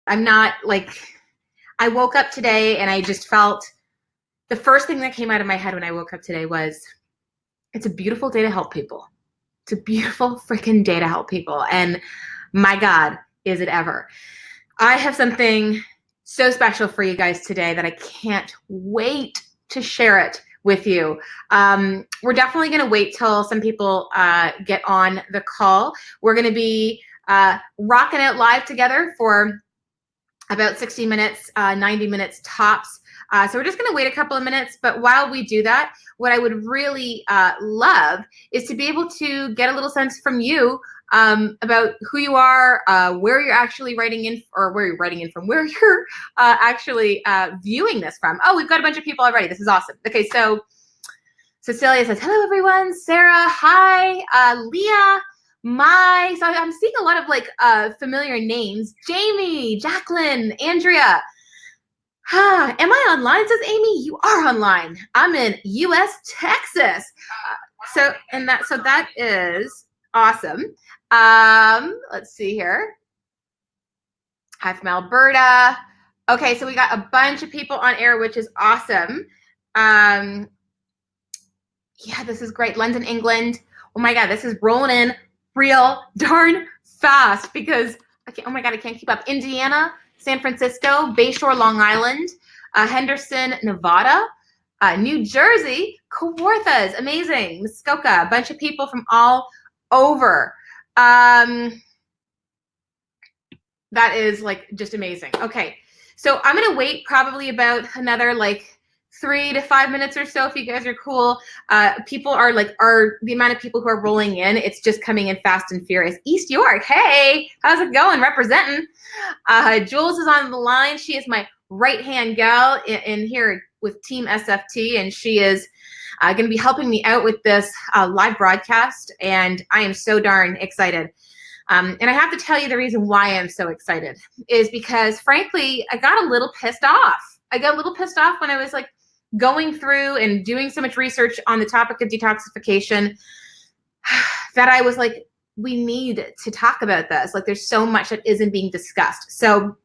I'm not like, I woke up today and I just felt the first thing that came out of my head when I woke up today was, it's a beautiful day to help people. It's a beautiful freaking day to help people. And my God, is it ever. I have something so special for you guys today that I can't wait to share it with you. We're definitely going to wait till some people get on the call. We're going to be rocking out live together for about 60 minutes, 90 minutes tops. So we're just going to wait a couple of minutes. But while we do that, what I would really love is to be able to get a little sense from you about who you are, where you're actually writing in, or where you're writing in from, where you're actually viewing this from. Oh, we've got a bunch of people already. This is awesome. Okay, so Cecilia says, hello, everyone. Sarah, hi. Leah, so I'm seeing a lot of like familiar names. Jamie, Jacqueline, Andrea. Am I online, says Amy? You are online. I'm in US, Texas. So that is awesome. Let's see here. Hi from Alberta. Okay, so we got a bunch of people on air, which is awesome. Yeah, this is great. London, England. Oh my God, this is rolling in real darn fast because oh my God, I can't keep up. Indiana, San Francisco, Bayshore, Long Island, Henderson, Nevada, New Jersey, Kawarthas, amazing. Muskoka, a bunch of people from all over. That is like just amazing. Okay, so I'm gonna wait probably about another like 3 to 5 minutes or so if you guys are cool. People are the amount of people who are rolling in, it's just coming in fast and furious. East York, hey, how's it going? Representing. Jules is on the line. She is my right-hand gal in here with Team SFT, and she is going to be helping me out with this live broadcast, and I am so darn excited. And I have to tell you the reason why I'm so excited is because, frankly, I got a little pissed off. I got a little pissed off when I was like going through and doing so much research on the topic of detoxification that I was like, we need to talk about this. Like, there's so much that isn't being discussed. So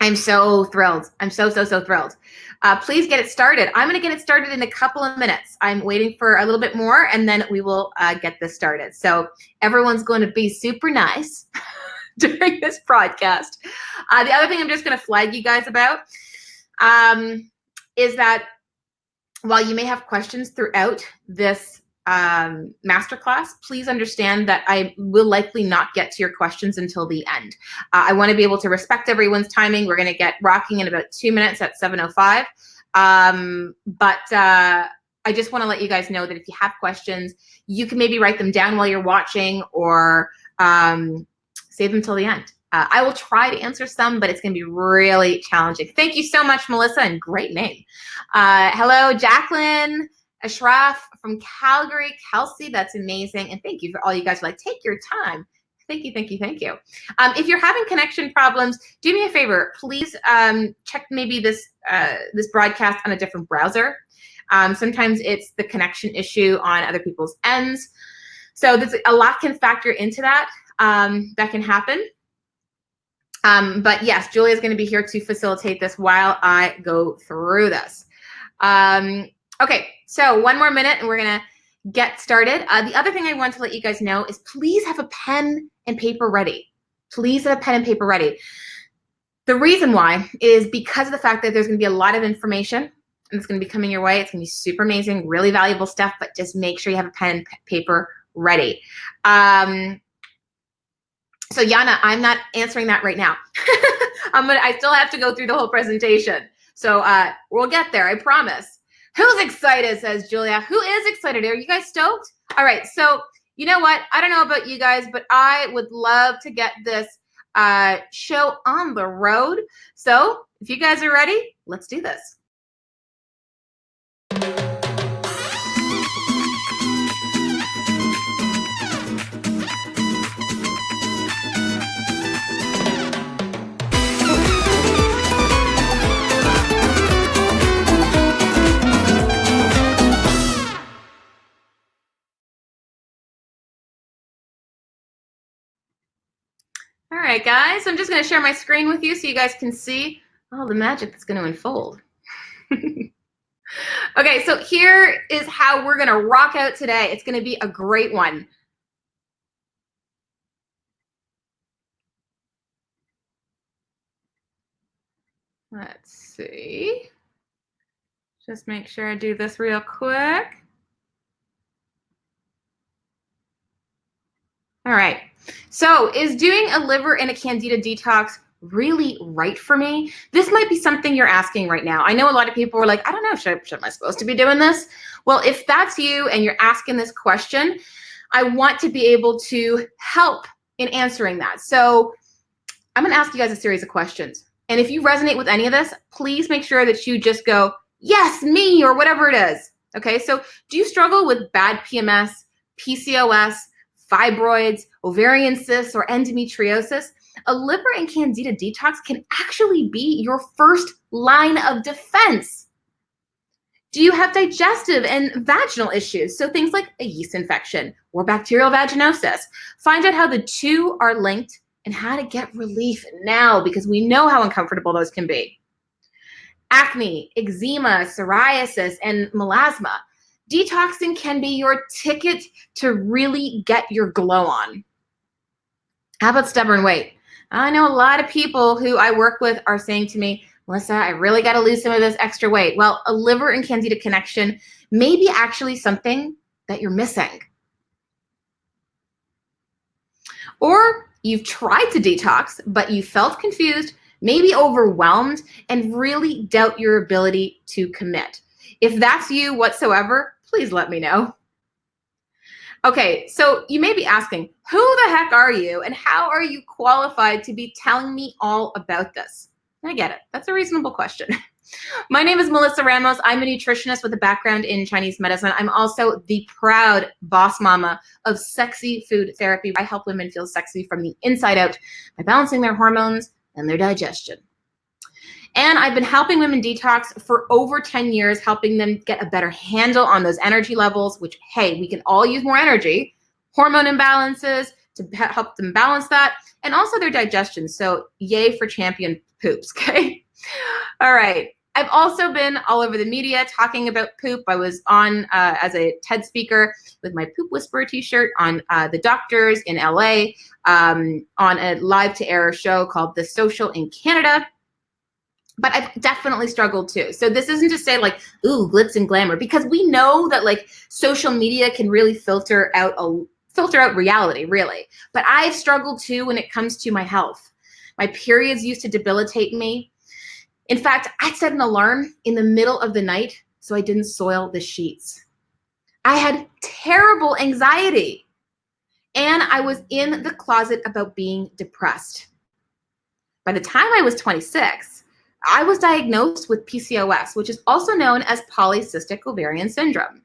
I'm so thrilled. I'm so thrilled. Please get it started. I'm going to get it started in a couple of minutes. I'm waiting for a little bit more, and then we will get this started. So everyone's going to be super nice during this broadcast. The other thing I'm just going to flag you guys about is that while you may have questions throughout this masterclass, please understand that I will likely not get to your questions until the end. I want to be able to respect everyone's timing. We're going to get rocking in about 2 minutes at 7:05. But I just want to let you guys know that if you have questions, you can maybe write them down while you're watching or save them till the end. I will try to answer some, but it's going to be really challenging. Thank you so much, Melissa, and great name. Hello, Jacqueline, Ashraf from Calgary, Kelsey, that's amazing. And thank you for all you guys. Like, take your time. Thank you. If you're having connection problems, do me a favor. Please check maybe this broadcast on a different browser. Sometimes it's the connection issue on other people's ends. So there's a lot can factor into that. That can happen. But yes, Julia's going to be here to facilitate this while I go through this. Okay, so 1 more minute and we're going to get started. The other thing I want to let you guys know is please have a pen and paper ready. Please have a pen and paper ready. The reason why is because of the fact that there's going to be a lot of information and it's going to be coming your way. It's going to be super amazing, really valuable stuff, but just make sure you have a pen and paper ready. So Yana, I'm not answering that right now. I still have to go through the whole presentation. So we'll get there, I promise. Who's excited, says Julia. Who is excited? Are you guys stoked? All right, so you know what? I don't know about you guys, but I would love to get this show on the road. So if you guys are ready, let's do this. All right, guys, I'm just going to share my screen with you so you guys can see all the magic that's going to unfold. Okay, so here is how we're going to rock out today. It's going to be a great one. Let's see. Just make sure I do this real quick. All right. So is doing a liver and a candida detox really right for me? This might be something you're asking right now. I know a lot of people are like, I don't know, am I supposed to be doing this? Well, if that's you and you're asking this question, I want to be able to help in answering that. So I'm going to ask you guys a series of questions. And if you resonate with any of this, please make sure that you just go, yes, me, or whatever it is. Okay, so do you struggle with bad PMS, PCOS, fibroids, ovarian cysts, or endometriosis? A liver and candida detox can actually be your first line of defense. Do you have digestive and vaginal issues? So things like a yeast infection or bacterial vaginosis. Find out how the two are linked and how to get relief now, because we know how uncomfortable those can be. Acne, eczema, psoriasis, and melasma. Detoxing can be your ticket to really get your glow on. How about stubborn weight? I know a lot of people who I work with are saying to me, Melissa, I really got to lose some of this extra weight. Well, a liver and candida connection may be actually something that you're missing. Or you've tried to detox, but you felt confused, maybe overwhelmed, and really doubt your ability to commit. If that's you whatsoever, please let me know. Okay, so you may be asking, who the heck are you and how are you qualified to be telling me all about this? I get it. That's a reasonable question. My name is Melissa Ramos. I'm a nutritionist with a background in Chinese medicine. I'm also the proud boss mama of sexy food therapy. I help women feel sexy from the inside out by balancing their hormones and their digestion. And I've been helping women detox for over 10 years, helping them get a better handle on those energy levels, which, hey, we can all use more energy, hormone imbalances to help them balance that, and also their digestion. So yay for champion poops, okay? All right. I've also been all over the media talking about poop. I was on as a TED speaker with my Poop Whisperer t-shirt on The Doctors in LA, on a live to air show called The Social in Canada. But I've definitely struggled too. So this isn't to say like, ooh, glitz and glamour, because we know that like social media can really filter out reality, really. But I've struggled too when it comes to my health. My periods used to debilitate me. In fact, I'd set an alarm in the middle of the night so I didn't soil the sheets. I had terrible anxiety, and I was in the closet about being depressed. By the time I was 26, I was diagnosed with PCOS, which is also known as polycystic ovarian syndrome.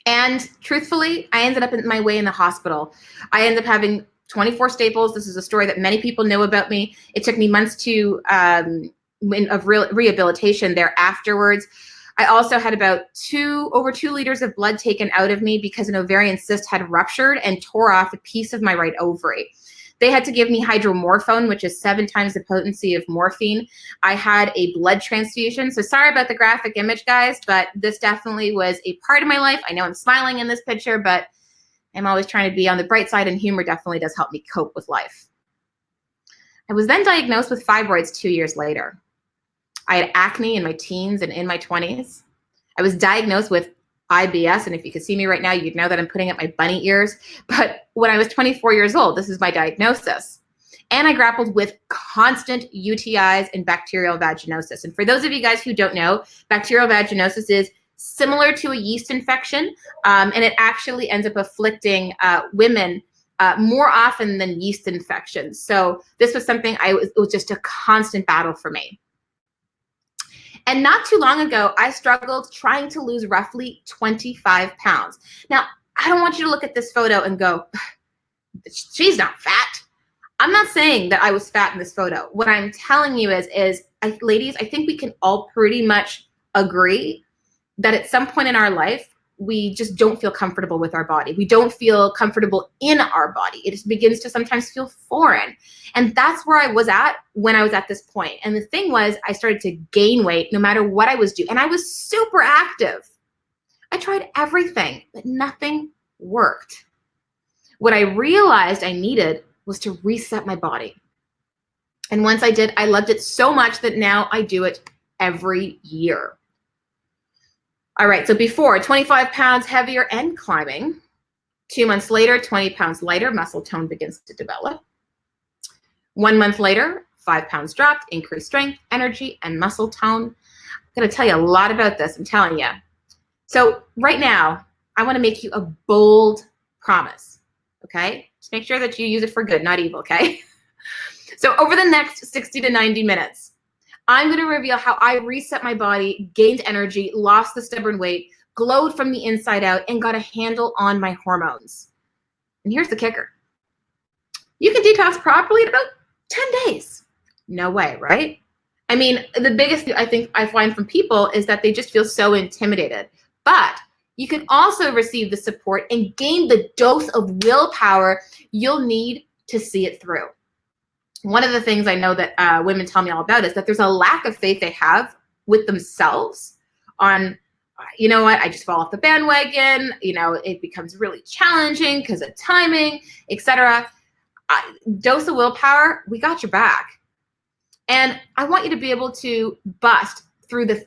And truthfully, I ended up in my way in the hospital. I ended up having 24 staples. This is a story that many people know about me. It took me months of rehabilitation there afterwards. I also had about over 2 liters of blood taken out of me because an ovarian cyst had ruptured and tore off a piece of my right ovary. They had to give me hydromorphone, which is 7 times the potency of morphine. I had a blood transfusion. So sorry about the graphic image, guys, but this definitely was a part of my life. I know I'm smiling in this picture, but I'm always trying to be on the bright side, and humor definitely does help me cope with life. I was then diagnosed with fibroids 2 years later. I had acne in my teens and in my 20s. I was diagnosed with IBS, and if you could see me right now, you'd know that I'm putting up my bunny ears. But when I was 24 years old, this is my diagnosis. And I grappled with constant UTIs and bacterial vaginosis. And for those of you guys who don't know, bacterial vaginosis is similar to a yeast infection, and it actually ends up afflicting women more often than yeast infections. So this was something it was just a constant battle for me. And not too long ago, I struggled trying to lose roughly 25 pounds. Now, I don't want you to look at this photo and go, she's not fat. I'm not saying that I was fat in this photo. What I'm telling you is ladies, I think we can all pretty much agree that at some point in our life, we just don't feel comfortable with our body. We don't feel comfortable in our body. It just begins to sometimes feel foreign. And that's where I was at when I was at this point. And the thing was, I started to gain weight no matter what I was doing. And I was super active. I tried everything, but nothing worked. What I realized I needed was to reset my body. And once I did, I loved it so much that now I do it every year. All right, so before, 25 pounds heavier and climbing. 2 months later, 20 pounds lighter, muscle tone begins to develop. 1 month later, 5 pounds dropped, increased strength, energy, and muscle tone. I'm gonna tell you a lot about this, I'm telling you. So right now, I wanna make you a bold promise, okay? Just make sure that you use it for good, not evil, okay? So over the next 60 to 90 minutes, I'm gonna reveal how I reset my body, gained energy, lost the stubborn weight, glowed from the inside out, and got a handle on my hormones. And here's the kicker. You can detox properly in about 10 days. No way, right? I mean, the biggest thing I think I find from people is that they just feel so intimidated. But you can also receive the support and gain the dose of willpower you'll need to see it through. One of the things I know that women tell me all about is that there's a lack of faith they have with themselves on, you know what, I just fall off the bandwagon, you know, it becomes really challenging because of timing, etc. Dose of willpower, we got your back. And I want you to be able to bust through the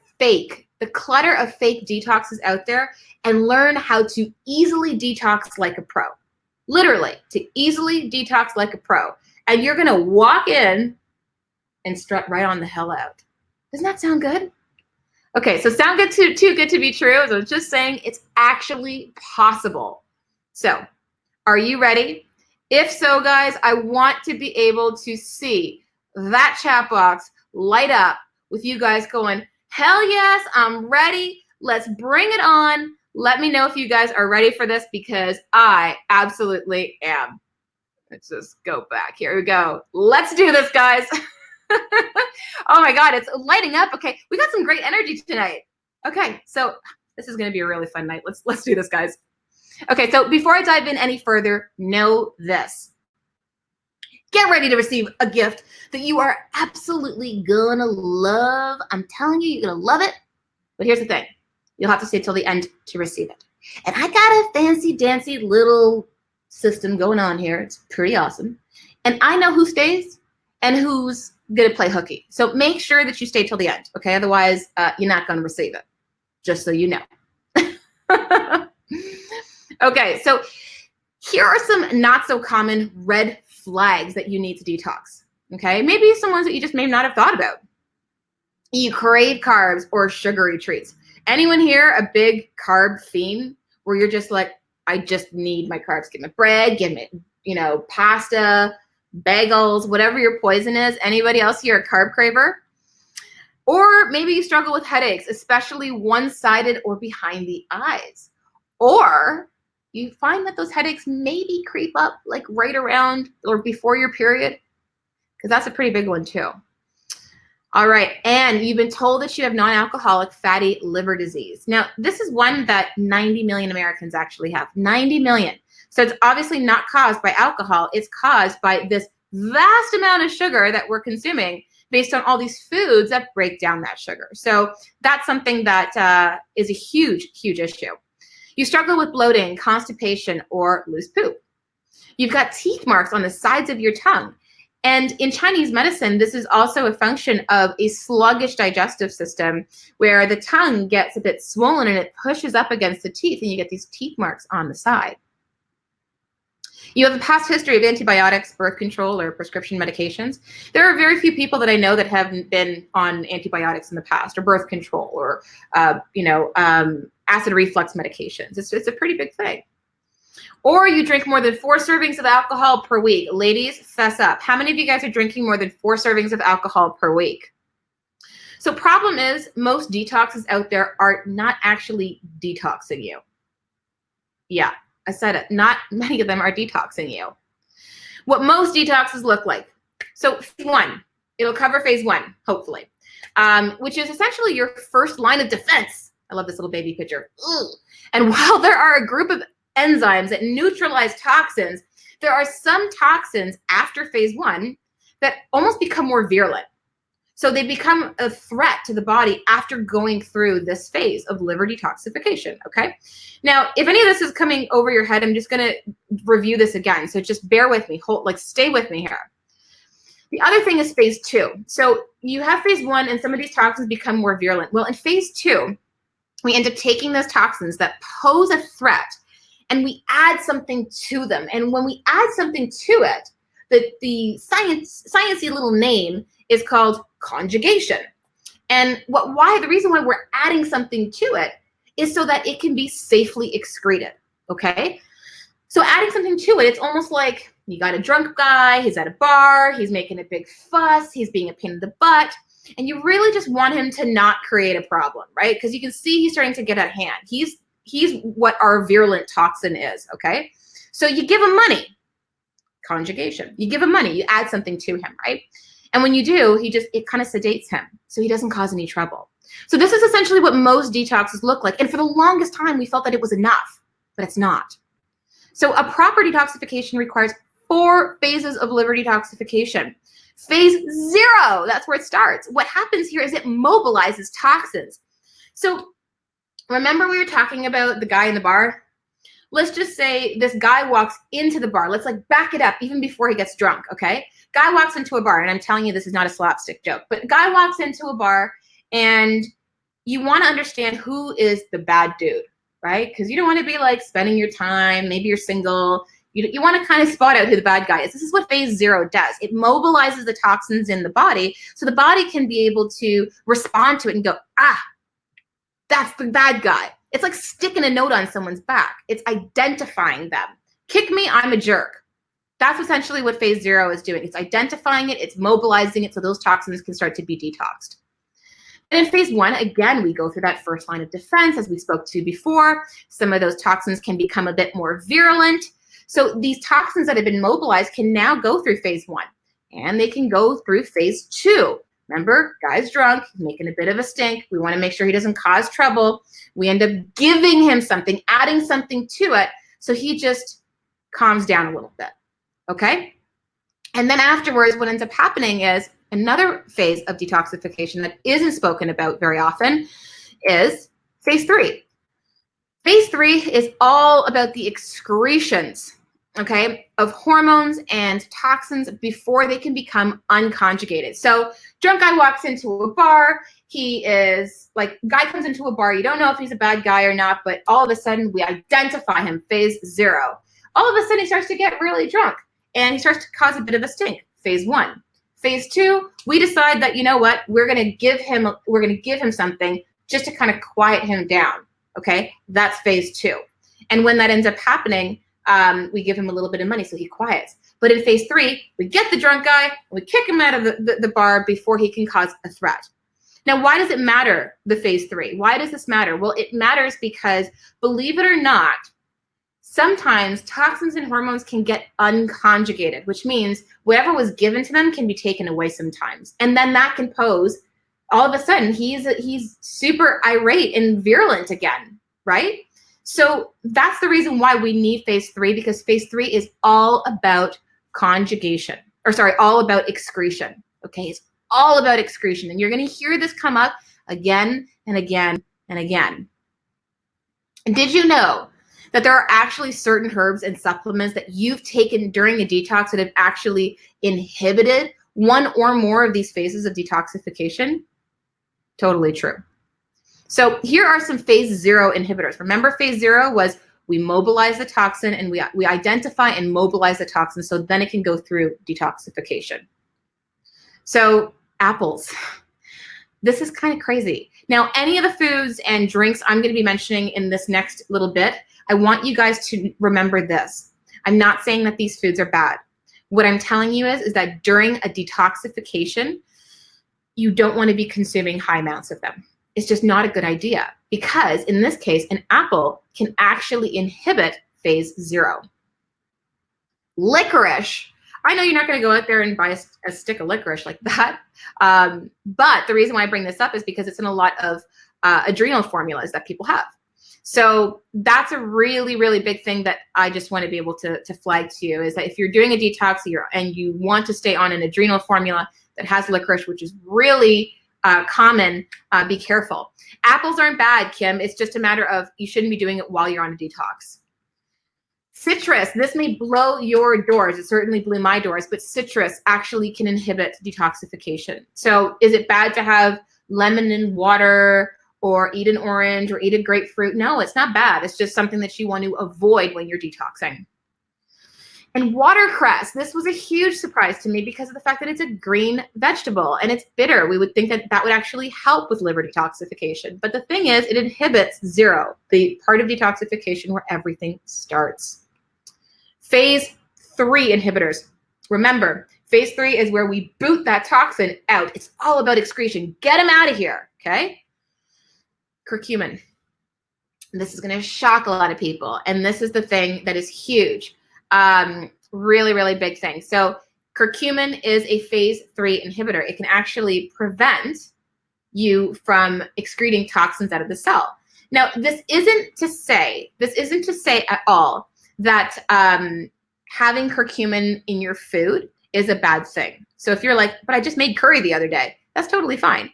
clutter of fake detoxes out there and learn how to easily detox like a pro. Literally, to easily detox like a pro. And you're gonna walk in and strut right on the hell out. Doesn't that sound good? Okay, so sound good too good to be true. As I was just saying, it's actually possible. So, are you ready? If so, guys, I want to be able to see that chat box light up with you guys going, hell yes, I'm ready. Let's bring it on. Let me know if you guys are ready for this because I absolutely am. Let's just go back. Here we go. Let's do this, guys. Oh my God, it's lighting up. Okay, we got some great energy tonight. Okay, so this is gonna be a really fun night. Let's do this, guys. Okay, so before I dive in any further, know this. Get ready to receive a gift that you are absolutely gonna love. I'm telling you, you're gonna love it. But here's the thing. You'll have to stay till the end to receive it. And I got a fancy dancy little system going on here. It's pretty awesome. And I know who stays and who's gonna play hooky. So make sure that you stay till the end, okay? Otherwise, you're not gonna receive it, just so you know. Okay, so here are some not so common red flags that you need to detox, okay? Maybe some ones that you just may not have thought about. You crave carbs or sugary treats. Anyone here a big carb fiend where you're just like, I just need my carbs. Give me bread, give me, you know, pasta, bagels, whatever your poison is. Anybody else here a carb craver? Or maybe you struggle with headaches, especially one-sided or behind the eyes. Or you find that those headaches maybe creep up like right around or before your period, because that's a pretty big one too. All right, and you've been told that you have non-alcoholic fatty liver disease. Now, this is one that 90 million Americans actually have, 90 million. So it's obviously not caused by alcohol, it's caused by this vast amount of sugar that we're consuming based on all these foods that break down that sugar. So that's something that is a huge, huge issue. You struggle with bloating, constipation, or loose poop. You've got teeth marks on the sides of your tongue. And in Chinese medicine, this is also a function of a sluggish digestive system where the tongue gets a bit swollen and it pushes up against the teeth and you get these teeth marks on the side. You have a past history of antibiotics, birth control, or prescription medications. There are very few people that I know that have been on antibiotics in the past or birth control or, acid reflux medications. It's a pretty big thing. Or you drink more than 4 servings of alcohol per week. Ladies, fess up. How many of you guys are drinking more than 4 servings of alcohol per week? So problem is, most detoxes out there are not actually detoxing you. Yeah, I said it. Not many of them are detoxing you. What most detoxes look like. So phase 1, it'll cover phase 1, hopefully, which is essentially your first line of defense I love this little baby picture. Ugh. And while there are a group of enzymes that neutralize toxins, there are some toxins after phase 1 that almost become more virulent. So they become a threat to the body after going through this phase of liver detoxification, okay? Now, if any of this is coming over your head, I'm just gonna review this again. So just bear with me, stay with me here. The other thing is phase 2. So you have phase 1 and some of these toxins become more virulent. Well, in phase 2, we end up taking those toxins that pose a threat and we add something to them. And when we add something to it, the sciencey little name is called conjugation. And the reason why we're adding something to it is so that it can be safely excreted, okay? So adding something to it, it's almost like you got a drunk guy, he's at a bar, he's making a big fuss, he's being a pain in the butt, and you really just want him to not create a problem, right? Because you can see he's starting to get out of hand. He's what our virulent toxin is, okay? So you give him money, conjugation. You give him money, you add something to him, right? And when you do, it kind of sedates him so he doesn't cause any trouble. So this is essentially what most detoxes look like. And for the longest time, we felt that it was enough, but it's not. So a proper detoxification requires 4 phases of liver detoxification. Phase 0, that's where it starts. What happens here is it mobilizes toxins. So remember we were talking about the guy in the bar? Let's just say this guy walks into the bar. Let's like back it up even before he gets drunk, okay? Guy walks into a bar, and I'm telling you this is not a slapstick joke, but guy walks into a bar and you want to understand who is the bad dude, right? Because you don't want to be like spending your time, maybe you're single, you want to kind of spot out who the bad guy is. This is what phase 0 does. It mobilizes the toxins in the body so the body can be able to respond to it and go, that's the bad guy. It's like sticking a note on someone's back. It's identifying them. Kick me, I'm a jerk. That's essentially what phase 0 is doing. It's identifying it, it's mobilizing it so those toxins can start to be detoxed. And in phase 1, again, we go through that first line of defense, as we spoke to before. Some of those toxins can become a bit more virulent. So these toxins that have been mobilized can now go through phase 1, and they can go through phase 2. Remember, guy's drunk, he's making a bit of a stink. We want to make sure he doesn't cause trouble. We end up giving him something, adding something to it, so he just calms down a little bit, okay? And then afterwards, what ends up happening is another phase of detoxification that isn't spoken about very often is phase 3. Phase 3 is all about the excretions, okay, of hormones and toxins before they can become unconjugated. So drunk guy walks into a bar. He is like, guy comes into a bar. You don't know if he's a bad guy or not, but all of a sudden we identify him, phase 0. All of a sudden he starts to get really drunk and he starts to cause a bit of a stink, phase 1. Phase 2, we decide that, you know what, we're going to give him something just to kind of quiet him down. Okay, that's phase 2. And when that ends up happening, we give him a little bit of money so he quiets. But in phase 3, we get the drunk guy, and we kick him out of the bar before he can cause a threat. Now, why does it matter, the phase 3? Why does this matter? Well, it matters because, believe it or not, sometimes toxins and hormones can get unconjugated, which means whatever was given to them can be taken away sometimes. And then that can pose, all of a sudden, he's super irate and virulent again, right? So that's the reason why we need phase 3, because phase 3 is all about conjugation, all about excretion, okay? It's all about excretion. And you're going to hear this come up again and again and again. And did you know that there are actually certain herbs and supplements that you've taken during a detox that have actually inhibited one or more of these phases of detoxification? Totally true. So here are some phase 0 inhibitors. Remember, phase 0 was we mobilize the toxin and we identify and mobilize the toxin so then it can go through detoxification. So apples. This is kind of crazy. Now, any of the foods and drinks I'm going to be mentioning in this next little bit, I want you guys to remember this. I'm not saying that these foods are bad. What I'm telling you is that during a detoxification, you don't want to be consuming high amounts of them. It's just not a good idea because in this case, an apple can actually inhibit phase 0. Licorice, I know you're not going to go out there and buy a stick of licorice like that. But the reason why I bring this up is because it's in a lot of adrenal formulas that people have. So that's a really, really big thing that I just want to be able to flag to you, is that if you're doing a detox and you want to stay on an adrenal formula that has licorice, which is really common, be careful. Apples aren't bad, Kim. It's just a matter of you shouldn't be doing it while you're on a detox. Citrus, this may blow your doors. It certainly blew my doors, but citrus actually can inhibit detoxification. So is it bad to have lemon in water or eat an orange or eat a grapefruit? No, it's not bad. It's just something that you want to avoid when you're detoxing. And watercress, this was a huge surprise to me because of the fact that it's a green vegetable and it's bitter. We would think that that would actually help with liver detoxification. But the thing is, it inhibits zero, the part of detoxification where everything starts. Phase 3 inhibitors. Remember, phase 3 is where we boot that toxin out. It's all about excretion. Get them out of here, okay? Curcumin. This is going to shock a lot of people. And this is the thing that is huge. Really, really big thing. So curcumin is a phase 3 inhibitor. It can actually prevent you from excreting toxins out of the cell. Now, this isn't to say at all that having curcumin in your food is a bad thing. So if you're like, but I just made curry the other day, that's totally fine.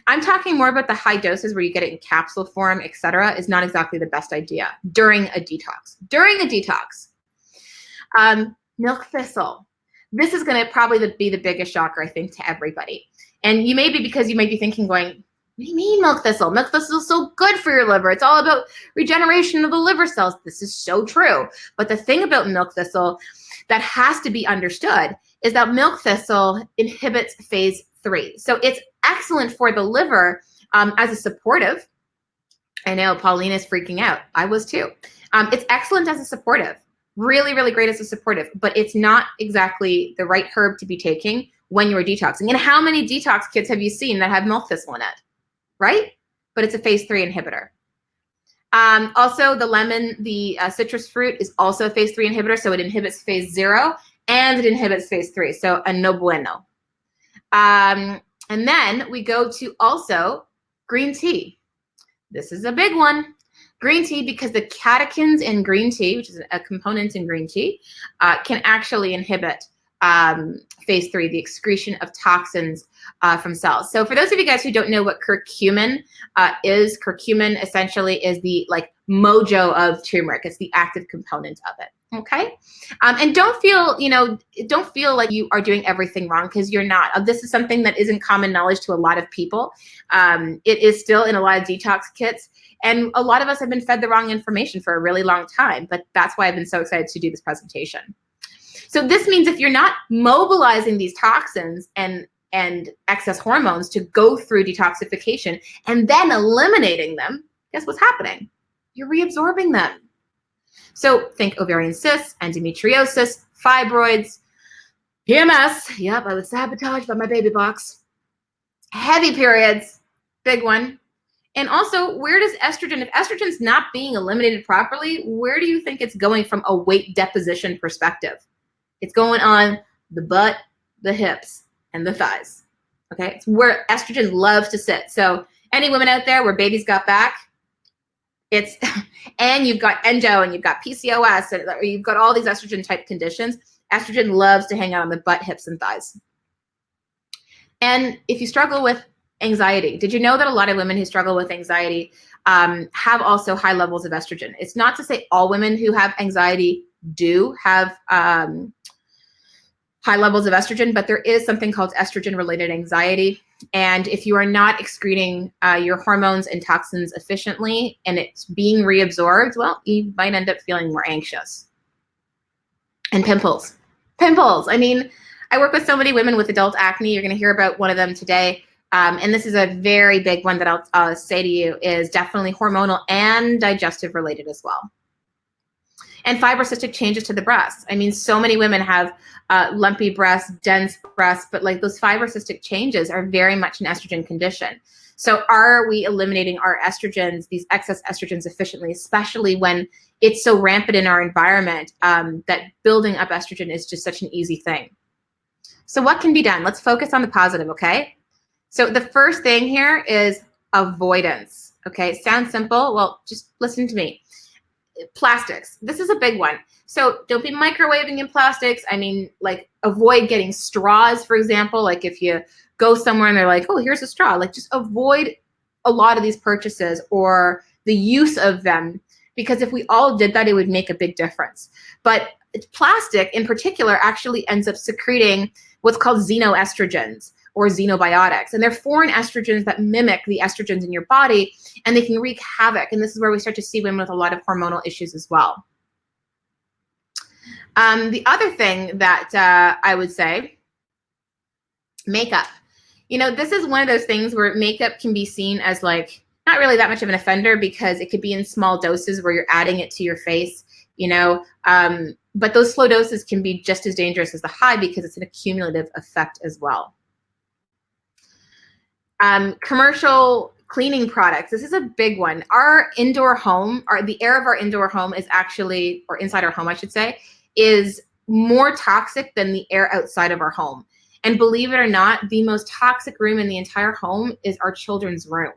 I'm talking more about the high doses where you get it in capsule form, etc. is not exactly the best idea during a detox. During a detox, milk thistle. This is going to probably be the biggest shocker, I think, to everybody. And you may be, because you might be thinking going, what do you mean milk thistle? Milk thistle is so good for your liver. It's all about regeneration of the liver cells. This is so true. But the thing about milk thistle that has to be understood is that milk thistle inhibits phase 3. So it's excellent for the liver as a supportive. I know Paulina's freaking out. I was too. It's excellent as a supportive. Really, really great as a supportive, but it's not exactly the right herb to be taking when you're detoxing. And how many detox kits have you seen that have milk thistle in it, right? But it's a phase 3 inhibitor. Also, the lemon, the citrus fruit is also a phase 3 inhibitor, so it inhibits phase 0 and it inhibits phase 3, so a no bueno. And then we go to also green tea. This is a big one. Green tea, because the catechins in green tea, which is a component in green tea, can actually inhibit phase 3, the excretion of toxins from cells. So for those of you guys who don't know what curcumin is, curcumin essentially is the mojo of turmeric. It's the active component of it. Okay. And don't feel like you are doing everything wrong, because you're not. This is something that isn't common knowledge to a lot of people. It is still in a lot of detox kits. And a lot of us have been fed the wrong information for a really long time, but that's why I've been so excited to do this presentation. So this means if you're not mobilizing these toxins and excess hormones to go through detoxification and then eliminating them, guess what's happening? You're reabsorbing them. So think ovarian cysts, endometriosis, fibroids, PMS. Yep, I was sabotaged by my baby box. Heavy periods, big one. And also, where does estrogen, if estrogen's not being eliminated properly, where do you think it's going from a weight deposition perspective? It's going on the butt, the hips, and the thighs. Okay, it's where estrogen loves to sit. So any women out there where babies got back, it's, and you've got endo and you've got PCOS, and you've got all these estrogen type conditions, estrogen loves to hang out on the butt, hips, and thighs. And if you struggle with anxiety, did you know that a lot of women who struggle with anxiety have also high levels of estrogen? It's not to say all women who have anxiety do have high levels of estrogen, but there is something called estrogen-related anxiety. And if you are not excreting your hormones and toxins efficiently and it's being reabsorbed, well, you might end up feeling more anxious. And pimples. Pimples. I mean, I work with so many women with adult acne. You're going to hear about one of them today. And this is a very big one that I'll say to you is definitely hormonal and digestive related as well. And fibrocystic changes to the breasts. I mean, so many women have lumpy breasts, dense breasts, but like those fibrocystic changes are very much an estrogen condition. So are we eliminating our estrogens, these excess estrogens efficiently, especially when it's so rampant in our environment that building up estrogen is just such an easy thing. So what can be done? Let's focus on the positive, okay? So the first thing here is avoidance, okay? Sounds simple. Well, just listen to me. Plastics. This is a big one. So don't be microwaving in plastics. I mean, like avoid getting straws, for example. Like if you go somewhere and they're like, oh, here's a straw, like just avoid a lot of these purchases or the use of them, because if we all did that, it would make a big difference. But plastic in particular actually ends up secreting what's called xenoestrogens or xenobiotics. And they're foreign estrogens that mimic the estrogens in your body, and they can wreak havoc. And this is where we start to see women with a lot of hormonal issues as well. The other thing that I would say, makeup. You know, this is one of those things where makeup can be seen as like not really that much of an offender because it could be in small doses where you're adding it to your face, you know, but those slow doses can be just as dangerous as the high because it's an accumulative effect as well. Commercial cleaning products. This is a big one. Our indoor home, or the air of our indoor home is actually, or inside our home, I should say, is more toxic than the air outside of our home. And believe it or not, the most toxic room in the entire home is our children's room.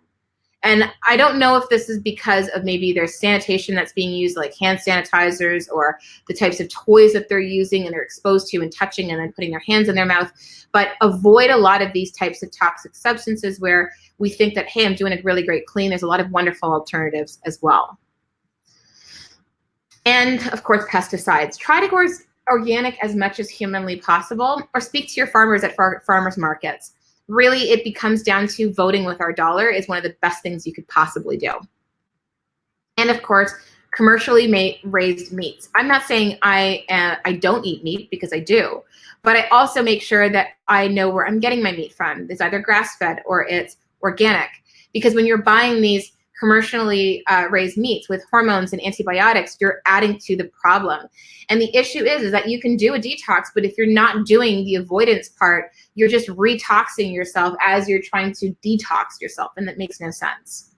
And I don't know if this is because of maybe there's sanitation that's being used, like hand sanitizers, or the types of toys that they're using and they're exposed to and touching and then putting their hands in their mouth. But avoid a lot of these types of toxic substances where we think that, hey, I'm doing a really great clean. There's a lot of wonderful alternatives as well. And of course, pesticides. Try to go organic as much as humanly possible, or speak to your farmers at farmers markets. Really, it becomes down to voting with our dollar is one of the best things you could possibly do. And of course, commercially raised meats. I'm not saying I don't eat meat, because I do, but I also make sure that I know where I'm getting my meat from. It's either grass-fed or it's organic, because when you're buying these commercially raised meats with hormones and antibiotics, you're adding to the problem. And the issue is that you can do a detox, but if you're not doing the avoidance part, you're just retoxing yourself as you're trying to detox yourself, and that makes no sense.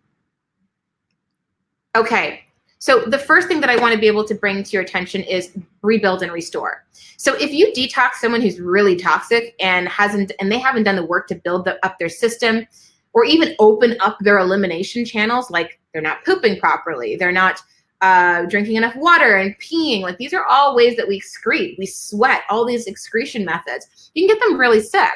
Okay, so the first thing that I want to be able to bring to your attention is rebuild and restore. So if you detox someone who's really toxic and they haven't done the work to build up their system, or even open up their elimination channels, like they're not pooping properly, they're not drinking enough water and peeing. Like these are all ways that we excrete, we sweat, all these excretion methods. You can get them really sick.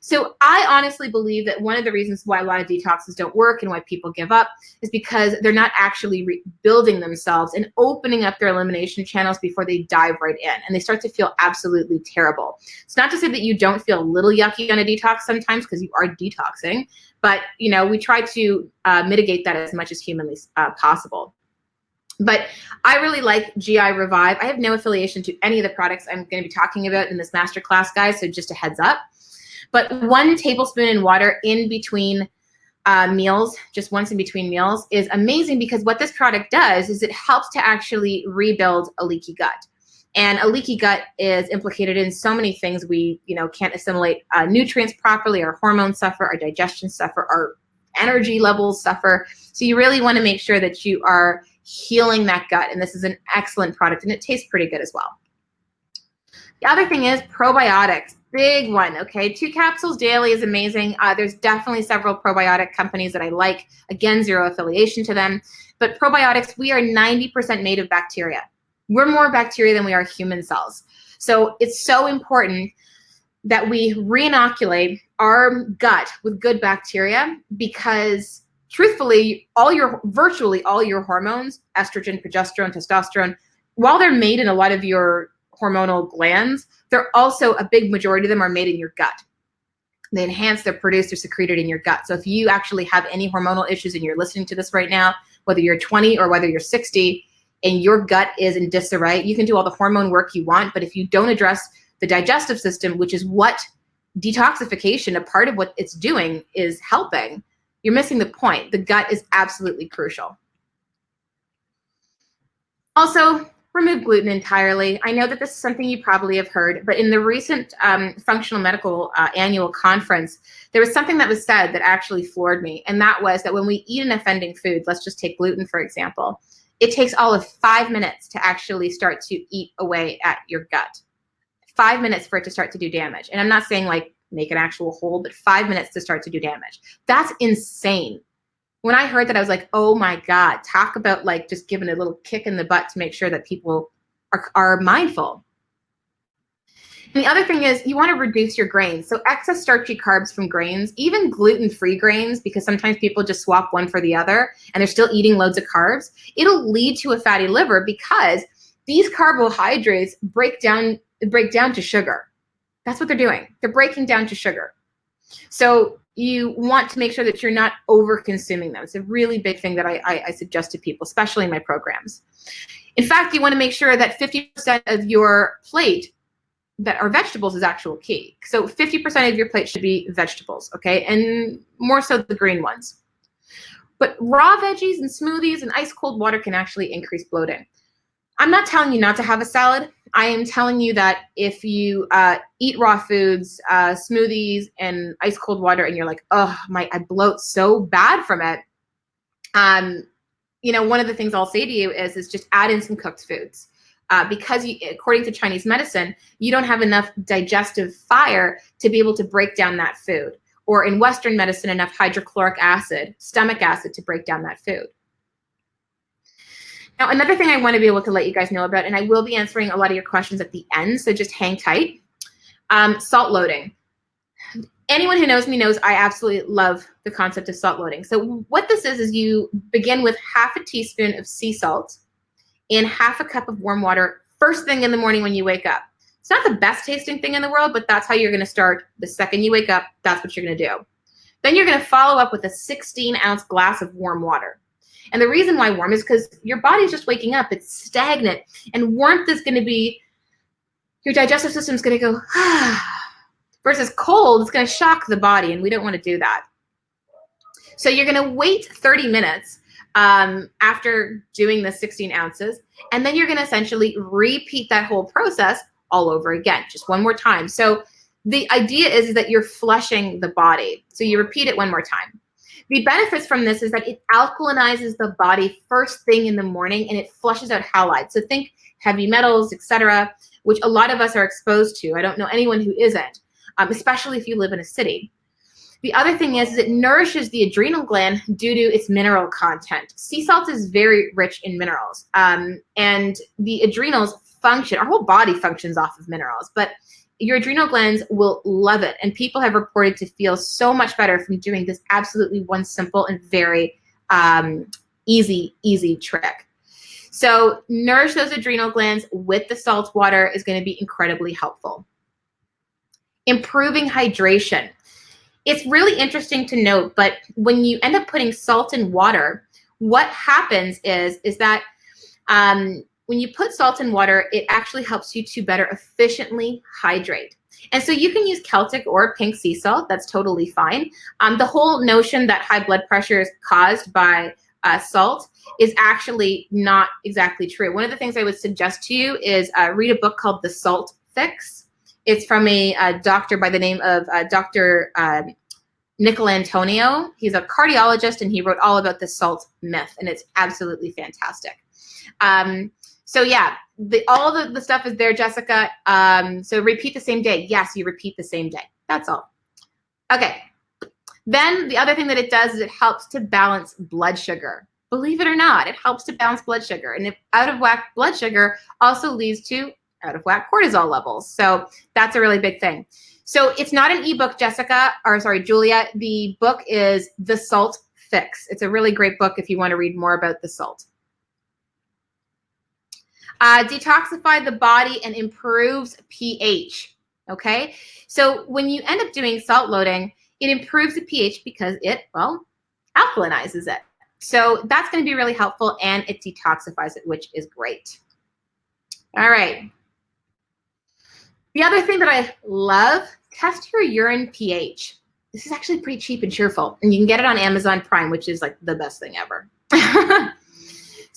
So I honestly believe that one of the reasons why a lot of detoxes don't work and why people give up is because they're not actually rebuilding themselves and opening up their elimination channels before they dive right in, and they start to feel absolutely terrible. It's not to say that you don't feel a little yucky on a detox sometimes, because you are detoxing, but you know, we try to mitigate that as much as humanly possible. But I really like GI Revive. I have no affiliation to any of the products I'm going to be talking about in this masterclass, guys, so just a heads up. But 1 tablespoon in water in between meals, just once in between meals, is amazing, because what this product does is it helps to actually rebuild a leaky gut. And a leaky gut is implicated in so many things. We, can't assimilate nutrients properly, our hormones suffer, our digestion suffer, our energy levels suffer. So you really want to make sure that you are healing that gut. And this is an excellent product, and it tastes pretty good as well. The other thing is probiotics. Big one, okay? 2 capsules daily is amazing. There's definitely several probiotic companies that I like. Again, zero affiliation to them. But probiotics, we are 90% made of bacteria. We're more bacteria than we are human cells. So it's so important that we re-inoculate our gut with good bacteria, because truthfully, virtually all your hormones, estrogen, progesterone, testosterone, while they're made in a lot of your hormonal glands, they're also, a big majority of them are made in your gut. They enhance, they're produced, they're secreted in your gut. So if you actually have any hormonal issues and you're listening to this right now, whether you're 20 or whether you're 60, and your gut is in disarray, you can do all the hormone work you want, but if you don't address the digestive system, which is what detoxification, a part of what it's doing is helping, you're missing the point. The gut is absolutely crucial. Also, remove gluten entirely. I know that this is something you probably have heard, but in the recent functional medical annual conference, there was something that was said that actually floored me. And that was that when we eat an offending food, let's just take gluten, for example, it takes all of 5 minutes to actually start to eat away at your gut. 5 minutes for it to start to do damage. And I'm not saying like make an actual hole, but 5 minutes to start to do damage. That's insane. When I heard that, I was like, oh my God, talk about like just giving a little kick in the butt to make sure that people are mindful. And the other thing is you want to reduce your grains. So excess starchy carbs from grains, even gluten-free grains, because sometimes people just swap one for the other and they're still eating loads of carbs, it'll lead to a fatty liver because these carbohydrates break down to sugar. That's what they're doing. They're breaking down to sugar. So you want to make sure that you're not over consuming them. It's a really big thing that I suggest to people, especially in my programs. In fact, you want to make sure that 50% of your plate that are vegetables is actual key. So 50% of your plate should be vegetables, okay? And more so the green ones. But raw veggies and smoothies and ice cold water can actually increase bloating. I'm not telling you not to have a salad. I am telling you that if you eat raw foods, smoothies, and ice cold water, and you're like, oh, I bloat so bad from it. One of the things I'll say to you is just add in some cooked foods. Because according to Chinese medicine, you don't have enough digestive fire to be able to break down that food. Or in Western medicine, enough hydrochloric acid, stomach acid to break down that food. Now, another thing I want to be able to let you guys know about, and I will be answering a lot of your questions at the end, so just hang tight. Salt loading. Anyone who knows me knows I absolutely love the concept of salt loading. So what this is you begin with half a teaspoon of sea salt in half a cup of warm water first thing in the morning when you wake up. It's not the best tasting thing in the world, but that's how you're going to start. The second you wake up, that's what you're going to do. Then you're going to follow up with a 16-ounce glass of warm water. And the reason why warm is because your body's just waking up. It's stagnant. And warmth is going to be, your digestive system is going to go, versus cold, it's going to shock the body, and we don't want to do that. So you're going to wait 30 minutes after doing the 16 ounces, and then you're going to essentially repeat that whole process all over again, just one more time. So the idea is that you're flushing the body. So you repeat it one more time. The benefits from this is that it alkalinizes the body first thing in the morning, and it flushes out halides. So think heavy metals, etc., which a lot of us are exposed to. I don't know anyone who isn't, especially if you live in a city. The other thing is it nourishes the adrenal gland due to its mineral content. Sea salt is very rich in minerals, and the adrenals function, our whole body functions off of minerals, but your adrenal glands will love it. And people have reported to feel so much better from doing this absolutely one simple and very easy trick. So nourish those adrenal glands with the salt water is going to be incredibly helpful. Improving hydration. It's really interesting to note, but when you end up putting salt in water, what happens is that when you put salt in water, it actually helps you to better efficiently hydrate. And so you can use Celtic or pink sea salt. That's totally fine. The whole notion that high blood pressure is caused by salt is actually not exactly true. One of the things I would suggest to you is read a book called The Salt Fix. It's from a doctor by the name of Dr. Nicola Antonio. He's a cardiologist, and he wrote all about the salt myth, and it's absolutely fantastic. So yeah, all the stuff is there, Jessica. So repeat the same day. Yes, you repeat the same day. That's all. Okay. Then the other thing that it does is it helps to balance blood sugar. Believe it or not, it helps to balance blood sugar. And if out of whack blood sugar also leads to out of whack cortisol levels. So that's a really big thing. So it's not an ebook, Julia. The book is The Salt Fix. It's a really great book if you want to read more about the salt. Detoxify the body and improves pH, okay? So when you end up doing salt loading, it improves the pH because it, well, alkalinizes it. So that's going to be really helpful, and it detoxifies it, which is great. All right. The other thing that I love, test your urine pH. This is actually pretty cheap and cheerful, and you can get it on Amazon Prime, which is like the best thing ever.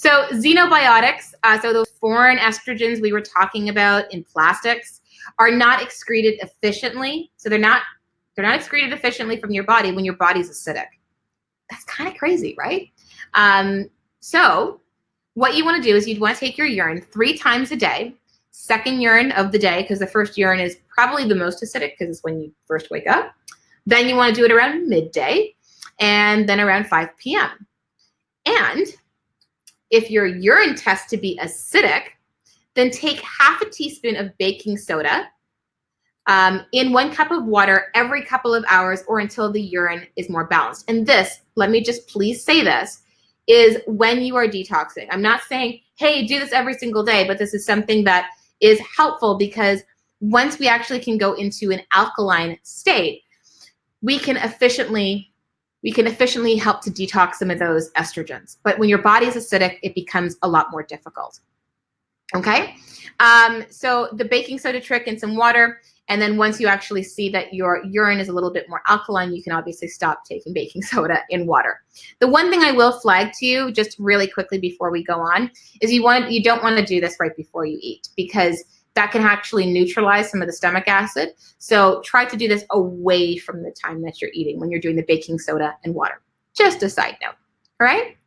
So xenobiotics, so those foreign estrogens we were talking about in plastics, are not excreted efficiently. So they're not excreted efficiently from your body when your body's acidic. That's kind of crazy, right? So what you want to do is you'd want to take your urine 3 times a day, second urine of the day, because the first urine is probably the most acidic because it's when you first wake up. Then you want to do it around midday and then around 5 p.m. And if your urine tests to be acidic, then take half a teaspoon of baking soda in 1 cup of water every couple of hours or until the urine is more balanced. And this, let me just please say this, is when you are detoxing. I'm not saying, hey, do this every single day, but this is something that is helpful because once we actually can go into an alkaline state, we can efficiently help to detox some of those estrogens. But when your body is acidic, it becomes a lot more difficult. Okay? So the baking soda trick and some water, and then once you actually see that your urine is a little bit more alkaline, you can obviously stop taking baking soda in water. The one thing I will flag to you just really quickly before we go on is you don't want to do this right before you eat because that can actually neutralize some of the stomach acid. So try to do this away from the time that you're eating when you're doing the baking soda and water. Just a side note, all right?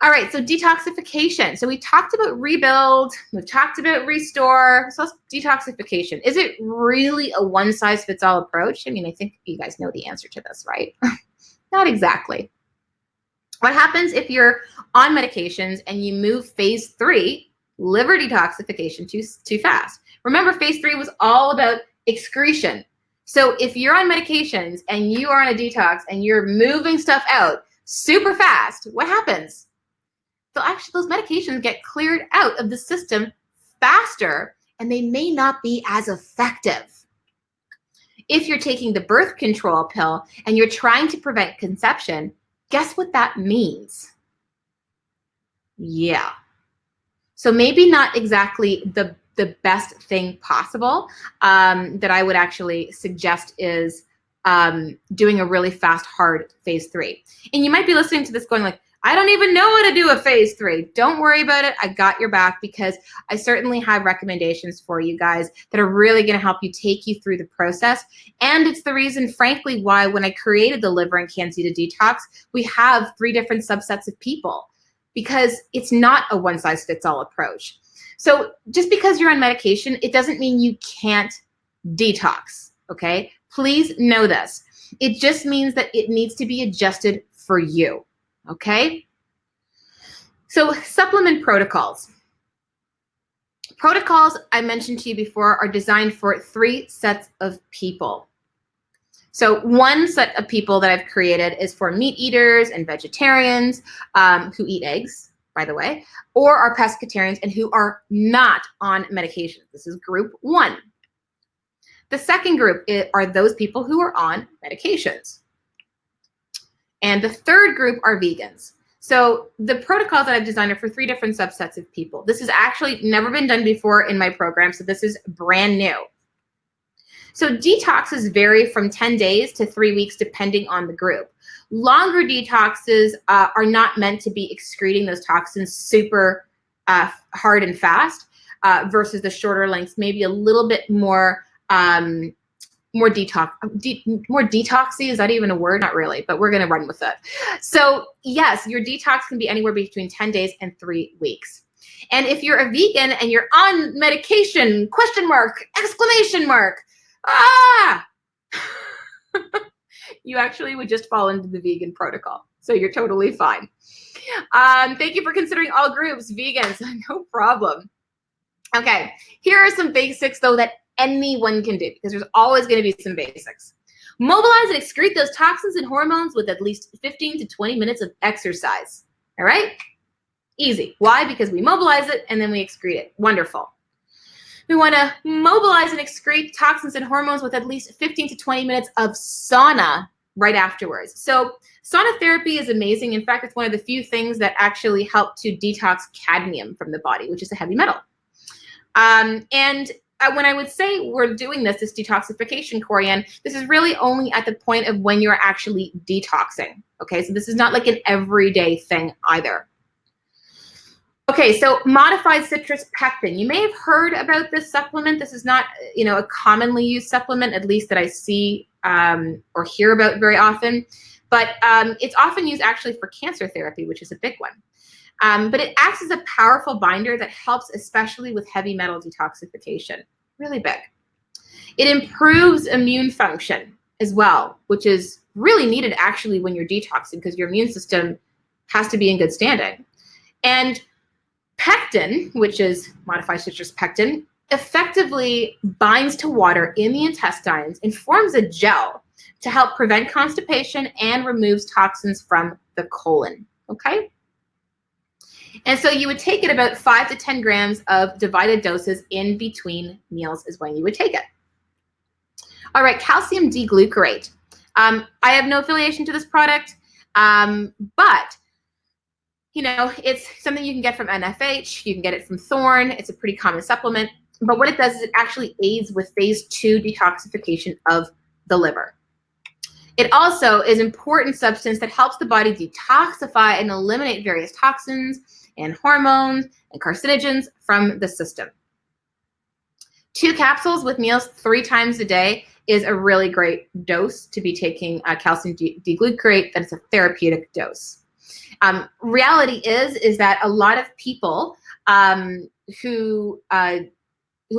All right, so detoxification. So we talked about rebuild, we've talked about restore. So detoxification. Is it really a one-size-fits-all approach? I mean, I think you guys know the answer to this, right? Not exactly. What happens if you're on medications and you move phase 3, liver detoxification, too fast? Remember, phase 3 was all about excretion. So if you're on medications and you are on a detox and you're moving stuff out super fast, what happens? So actually those medications get cleared out of the system faster and they may not be as effective. If you're taking the birth control pill and you're trying to prevent conception, guess what that means? Yeah. So maybe not exactly the best thing possible that I would actually suggest is doing a really fast, hard phase 3. And you might be listening to this going like, I don't even know how to do a phase 3. Don't worry about it. I got your back because I certainly have recommendations for you guys that are really going to help you take you through the process. And it's the reason, frankly, why when I created the Liver and Candida Detox, we have 3 different subsets of people because it's not a one-size-fits-all approach. So just because you're on medication, it doesn't mean you can't detox, okay? Please know this. It just means that it needs to be adjusted for you. Okay, so supplement protocols. Protocols, I mentioned to you before, are designed for 3 sets of people. So one set of people that I've created is for meat eaters and vegetarians who eat eggs, by the way, or are pescatarians and who are not on medication. This is group 1. The second group are those people who are on medications. And the third group are vegans. So the protocols that I've designed are for 3 different subsets of people. This has actually never been done before in my program, so this is brand new. So detoxes vary from 10 days to 3 weeks depending on the group. Longer detoxes are not meant to be excreting those toxins super hard and fast versus the shorter lengths, maybe a little bit more more detoxy. Is that even a word? Not really, but we're going to run with it. So yes, your detox can be anywhere between 10 days and 3 weeks. And if you're a vegan and you're on medication, question mark, exclamation mark, you actually would just fall into the vegan protocol. So you're totally fine. Thank you for considering all groups, vegans, no problem. Okay, here are some basics though that anyone can do because there's always going to be some basics. Mobilize and excrete those toxins and hormones with at least 15 to 20 minutes of exercise. All right? Easy. Why? Because we mobilize it and then we excrete it. Wonderful. We want to mobilize and excrete toxins and hormones with at least 15 to 20 minutes of sauna right afterwards. So sauna therapy is amazing. In fact, it's one of the few things that actually help to detox cadmium from the body, which is a heavy metal. When I would say we're doing this detoxification, Corianne, this is really only at the point of when you're actually detoxing, okay? So this is not like an everyday thing either. Okay, so modified citrus pectin. You may have heard about this supplement. This is not, a commonly used supplement, at least that I see or hear about very often. But it's often used actually for cancer therapy, which is a big one. But it acts as a powerful binder that helps, especially with heavy metal detoxification. Really big. It improves immune function as well, which is really needed actually when you're detoxing because your immune system has to be in good standing. And pectin, which is modified citrus pectin, effectively binds to water in the intestines and forms a gel to help prevent constipation and removes toxins from the colon, okay? And so you would take it about 5 to 10 grams of divided doses in between meals is when you would take it. All right, calcium D-glucarate. I have no affiliation to this product, but it's something you can get from NFH. You can get it from Thorne. It's a pretty common supplement. But what it does is it actually aids with phase 2 detoxification of the liver. It also is an important substance that helps the body detoxify and eliminate various toxins and hormones and carcinogens from the system. 2 capsules with meals 3 times a day is a really great dose to be taking calcium D-glucarate. That's a therapeutic dose. Reality is that a lot of people who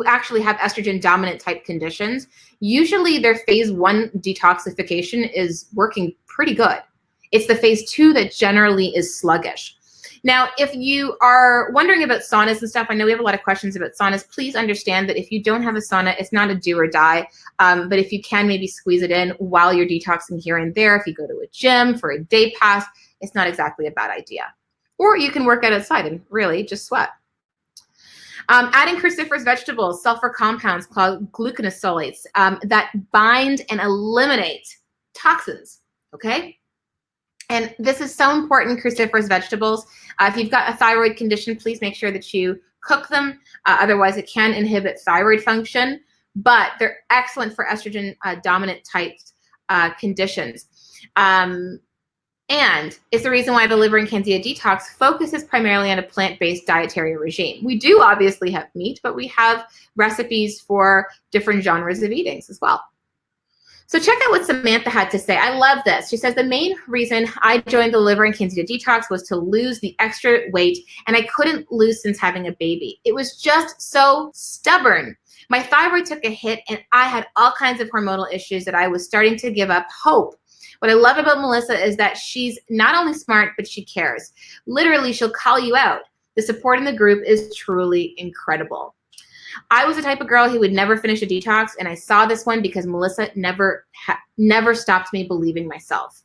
actually have estrogen dominant type conditions, usually their phase 1 detoxification is working pretty good. It's the phase 2 that generally is sluggish. Now, if you are wondering about saunas and stuff, I know we have a lot of questions about saunas. Please understand that if you don't have a sauna, it's not a do or die. But if you can maybe squeeze it in while you're detoxing here and there, if you go to a gym for a day pass, it's not exactly a bad idea. Or you can work out outside and really just sweat. Adding cruciferous vegetables, sulfur compounds called gluconosolates that bind and eliminate toxins, okay? And this is so important, cruciferous vegetables. If you've got a thyroid condition, please make sure that you cook them. Otherwise, it can inhibit thyroid function, but they're excellent for estrogen dominant type conditions. And it's the reason why the Liver and Candida Detox focuses primarily on a plant-based dietary regime. We do obviously have meat, but we have recipes for different genres of eatings as well. So check out what Samantha had to say. I love this. She says, the main reason I joined the Liver and Candida Detox was to lose the extra weight, and I couldn't lose since having a baby. It was just so stubborn. My thyroid took a hit, and I had all kinds of hormonal issues that I was starting to give up hope. What I love about Melissa is that she's not only smart, but she cares. Literally, she'll call you out. The support in the group is truly incredible. I was the type of girl who would never finish a detox, and I saw this one because Melissa never stopped me believing myself.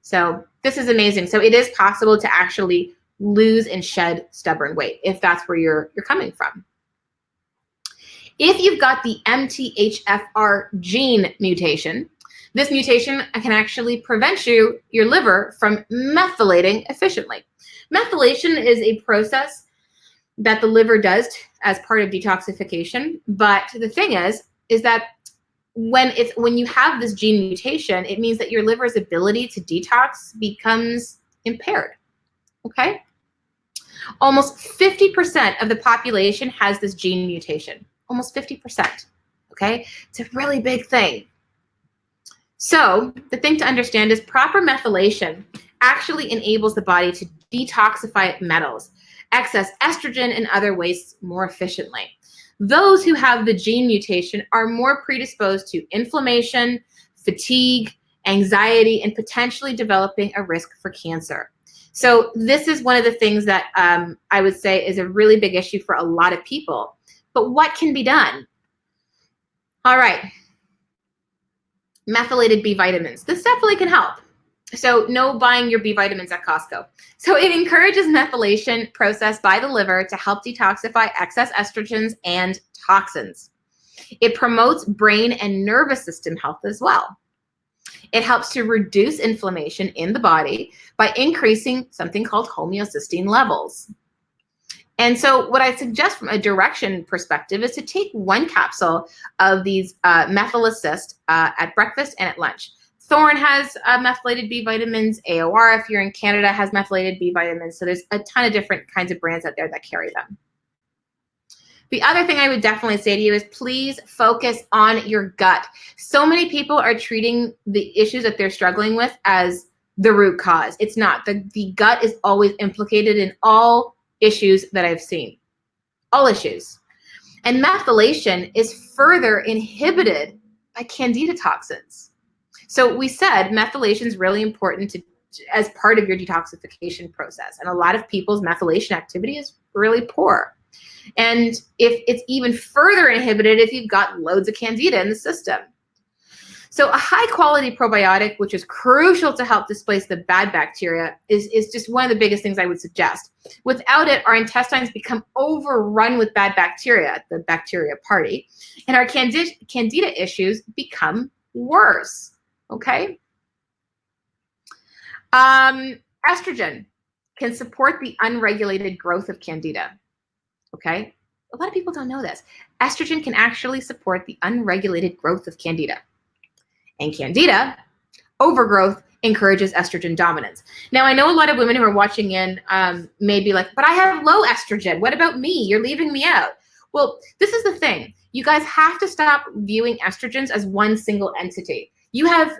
So this is amazing. So it is possible to actually lose and shed stubborn weight if that's where you're coming from. If you've got the MTHFR gene mutation, this mutation can actually prevent your liver from methylating efficiently. Methylation is a process that the liver does as part of detoxification. But the thing is that when you have this gene mutation, it means that your liver's ability to detox becomes impaired, okay? Almost 50% of the population has this gene mutation, almost 50%, okay? It's a really big thing. So the thing to understand is proper methylation actually enables the body to detoxify metals, excess estrogen, and other wastes more efficiently. Those who have the gene mutation are more predisposed to inflammation, fatigue, anxiety, and potentially developing a risk for cancer. So this is one of the things that I would say is a really big issue for a lot of people. But what can be done? All right. Methylated B vitamins. This definitely can help. So no buying your B vitamins at Costco. So it encourages methylation process by the liver to help detoxify excess estrogens and toxins. It promotes brain and nervous system health as well. It helps to reduce inflammation in the body by increasing something called homeocysteine levels. And so what I suggest from a direction perspective is to take 1 capsule of these methyl assist at breakfast and at lunch. Thorn has methylated B vitamins. AOR, if you're in Canada, has methylated B vitamins. So there's a ton of different kinds of brands out there that carry them. The other thing I would definitely say to you is please focus on your gut. So many people are treating the issues that they're struggling with as the root cause. It's not. The gut is always implicated in all issues that I've seen. All issues. And methylation is further inhibited by candida toxins. So we said methylation is really important as part of your detoxification process. And a lot of people's methylation activity is really poor. And if it's even further inhibited if you've got loads of candida in the system. So a high quality probiotic, which is crucial to help displace the bad bacteria, is just one of the biggest things I would suggest. Without it, our intestines become overrun with bad bacteria, the bacteria party, and our candida issues become worse, okay? Estrogen can support the unregulated growth of candida. Okay, a lot of people don't know this. Estrogen can actually support the unregulated growth of candida. And candida, overgrowth, encourages estrogen dominance. Now, I know a lot of women who are watching in may be like, but I have low estrogen. What about me? You're leaving me out. Well, this is the thing. You guys have to stop viewing estrogens as one single entity. You have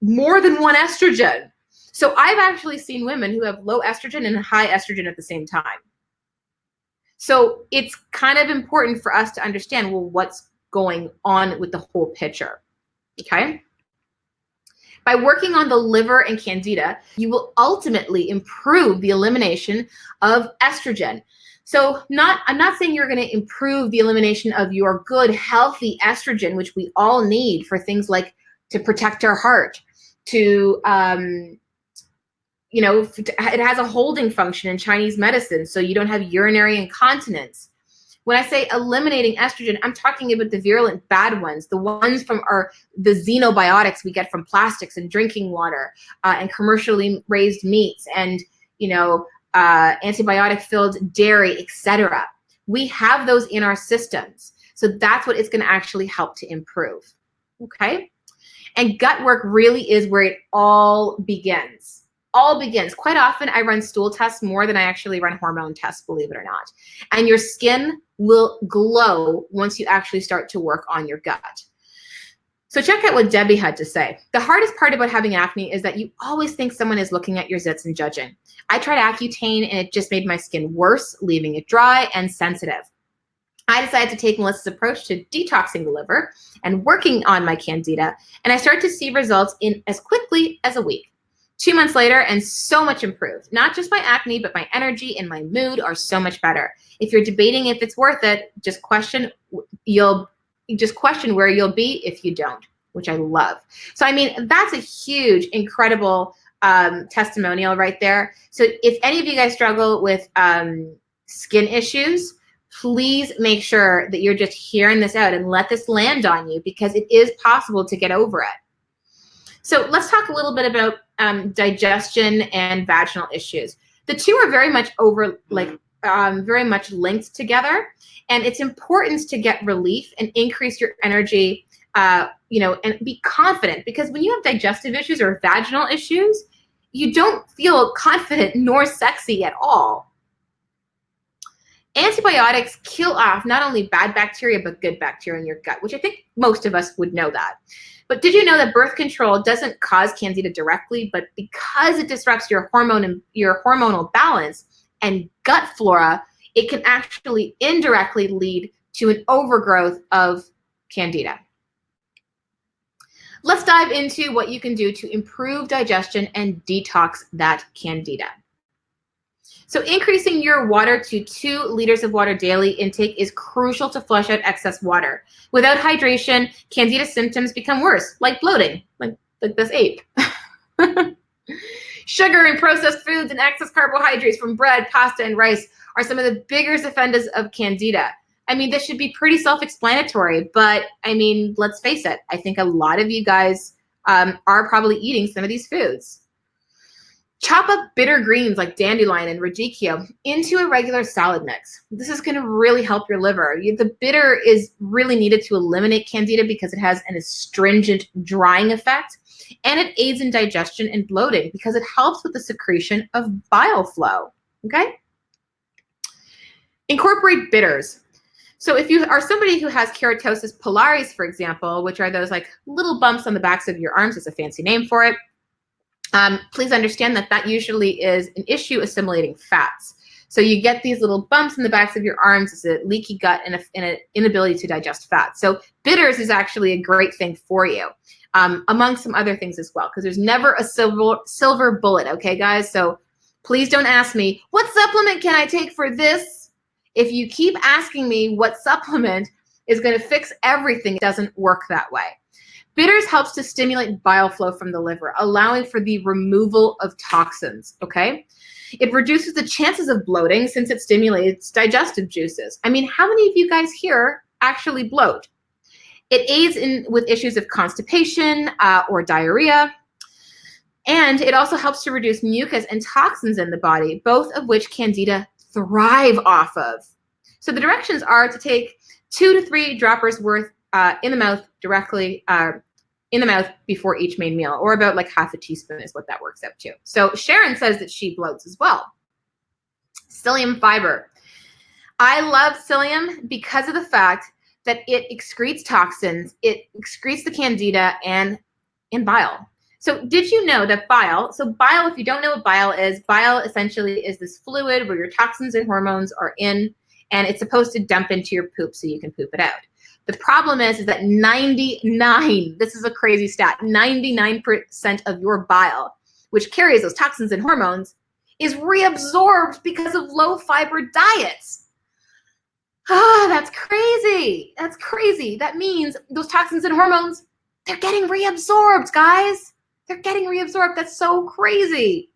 more than one estrogen. So I've actually seen women who have low estrogen and high estrogen at the same time. So it's kind of important for us to understand, well, what's going on with the whole picture, okay? By working on the liver and candida, you will ultimately improve the elimination of estrogen. So I'm not saying you're going to improve the elimination of your good, healthy estrogen, which we all need for things like to protect our heart, to it has a holding function in Chinese medicine, so you don't have urinary incontinence. When I say eliminating estrogen, I'm talking about the virulent bad ones, the ones from the xenobiotics we get from plastics and drinking water and commercially raised meats and, antibiotic-filled dairy, etc. We have those in our systems. So that's what it's going to actually help to improve, okay? And gut work really is where it all begins. Quite often, I run stool tests more than I actually run hormone tests, believe it or not. And your skin will glow once you actually start to work on your gut. So check out what Debbie had to say. The hardest part about having acne is that you always think someone is looking at your zits and judging. I tried Accutane and it just made my skin worse, leaving it dry and sensitive. I decided to take Melissa's approach to detoxing the liver and working on my candida, and I started to see results in as quickly as a week. 2 months later, and so much improved. Not just my acne, but my energy and my mood are so much better. If you're debating if it's worth it, just question where you'll be if you don't, which I love. So, I mean, that's a huge, incredible testimonial right there. So if any of you guys struggle with skin issues, please make sure that you're just hearing this out and let this land on you, because it is possible to get over it. So let's talk a little bit about digestion and vaginal issues. The two are very much very much linked together, and it's important to get relief and increase your energy, and be confident, because when you have digestive issues or vaginal issues, you don't feel confident nor sexy at all. Antibiotics kill off not only bad bacteria, but good bacteria in your gut, which I think most of us would know that. But did you know that birth control doesn't cause candida directly, but because it disrupts your hormonal balance and gut flora, it can actually indirectly lead to an overgrowth of candida. Let's dive into what you can do to improve digestion and detox that candida. So increasing your water to 2 liters of water daily intake is crucial to flush out excess water. Without hydration, candida symptoms become worse, like bloating, like this ape. Sugar and processed foods and excess carbohydrates from bread, pasta, and rice are some of the biggest offenders of candida. I mean, this should be pretty self-explanatory, but I mean, let's face it. I think a lot of you guys are probably eating some of these foods. Chop up bitter greens like dandelion and radicchio into a regular salad mix. This is going to really help your liver. The bitter is really needed to eliminate candida because it has an astringent drying effect, and it aids in digestion and bloating because it helps with the secretion of bile flow. Okay? Incorporate bitters. So if you are somebody who has keratosis pilaris, for example, which are those like little bumps on the backs of your arms, it's a fancy name for it, please understand that that usually is an issue assimilating fats. So you get these little bumps in the backs of your arms. It's a leaky gut and an inability to digest fat. So bitters is actually a great thing for you, among some other things as well, because there's never a silver bullet, okay, guys? So please don't ask me, what supplement can I take for this? If you keep asking me what supplement is going to fix everything, it doesn't work that way. Bitters helps to stimulate bile flow from the liver, allowing for the removal of toxins, okay? It reduces the chances of bloating since it stimulates digestive juices. I mean, how many of you guys here actually bloat? It aids with issues of constipation or diarrhea, and it also helps to reduce mucus and toxins in the body, both of which Candida thrive off of. So the directions are to take 2 to 3 droppers worth in the mouth directly in the mouth before each main meal, or about like half a teaspoon is what that works out to. So Sharon says that she bloats as well. Psyllium fiber. I love psyllium because of the fact that it excretes toxins, it excretes the candida and bile. So did you know that bile, if you don't know what bile essentially is this fluid where your toxins and hormones are in, and it's supposed to dump into your poop so you can poop it out. The problem is that 99, this is a crazy stat, 99% of your bile, which carries those toxins and hormones, is reabsorbed because of low fiber diets. That's crazy. That's crazy. That means those toxins and hormones, they're getting reabsorbed, guys. They're getting reabsorbed. That's so crazy.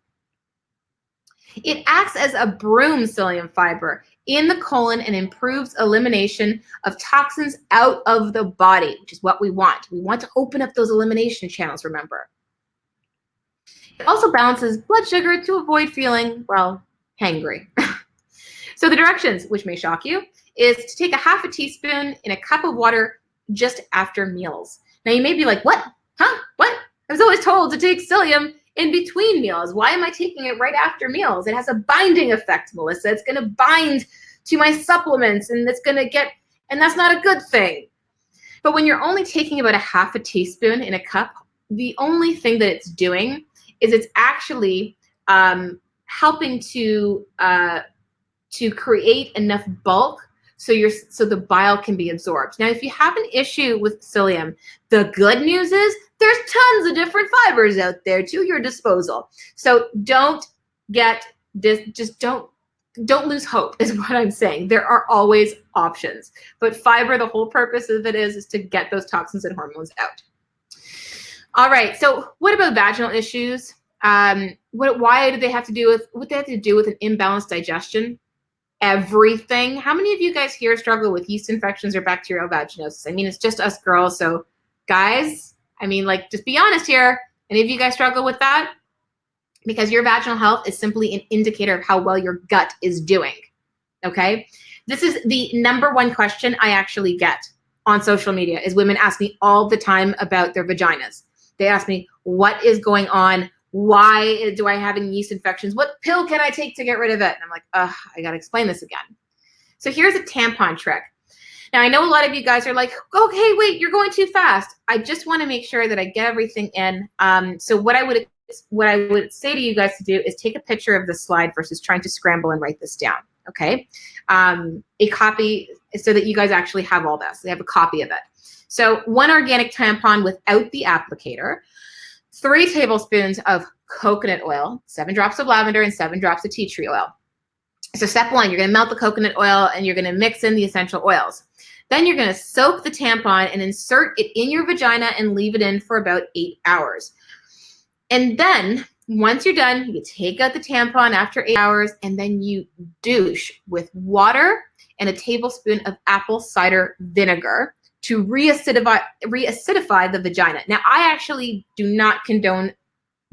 It acts as a broom, psyllium fiber, in the colon and improves elimination of toxins out of the body, which is what we want. We want to open up those elimination channels, remember. It also balances blood sugar to avoid feeling, well, hangry. So the directions, which may shock you, is to take a half a teaspoon in a cup of water just after meals. Now you may be like, what? Huh? What? I was always told to take psyllium in between meals. Why am I taking it right after meals? It has a binding effect, Melissa. It's going to bind to my supplements, and it's going to get, and that's not a good thing. But when you're only taking about a half a teaspoon in a cup, the only thing that it's doing is it's actually helping to create enough bulk so the bile can be absorbed. Now, if you have an issue with psyllium, the good news is there's tons of different fibers out there to your disposal. So don't lose hope is what I'm saying. There are always options. But fiber, the whole purpose of it is to get those toxins and hormones out. All right, so what about vaginal issues? Why do they have to do with what they have to do with an imbalanced digestion? Everything. How many of you guys here struggle with yeast infections or bacterial vaginosis? I mean, it's just us girls. So guys, I mean, like, just be honest here. Any of you guys struggle with that? Because your vaginal health is simply an indicator of how well your gut is doing. Okay? This is the #1 question I actually get on social media is women ask me all the time about their vaginas. They ask me, what is going on? Why do I have yeast infections? What pill can I take to get rid of it? And I'm like, I got to explain this again. So here's a tampon trick. Now, I know a lot of you guys are like, okay, wait, you're going too fast. I just want to make sure that I get everything in. So what I would say to you guys to do is take a picture of the slide versus trying to scramble and write this down, okay? A copy so that you guys actually have all this. They have a copy of it. So 1 organic tampon without the applicator, 3 tablespoons of coconut oil, 7 drops of lavender, and 7 drops of tea tree oil. So step 1, you're going to melt the coconut oil and you're going to mix in the essential oils. Then you're going to soak the tampon and insert it in your vagina and leave it in for about 8 hours. And then once you're done, you take out the tampon after 8 hours and then you douche with water and a tablespoon of apple cider vinegar to reacidify the vagina. Now, I actually do not condone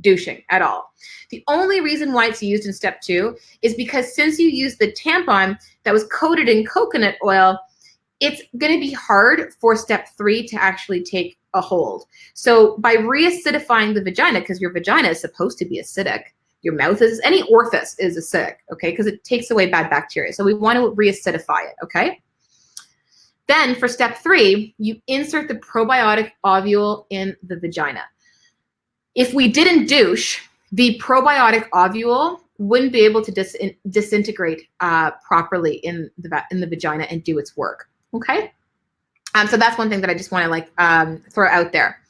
douching at all. The only reason why it's used in step 2 is because since you use the tampon that was coated in coconut oil, it's going to be hard for step 3 to actually take a hold. So by reacidifying the vagina, because your vagina is supposed to be acidic, your mouth is, any orifice is acidic, okay, because it takes away bad bacteria. So we want to reacidify it, okay? Then for step 3, you insert the probiotic ovule in the vagina. If we didn't douche, the probiotic ovule wouldn't be able to disintegrate properly in the vagina and do its work, okay? So that's one thing that I just want to like throw out there.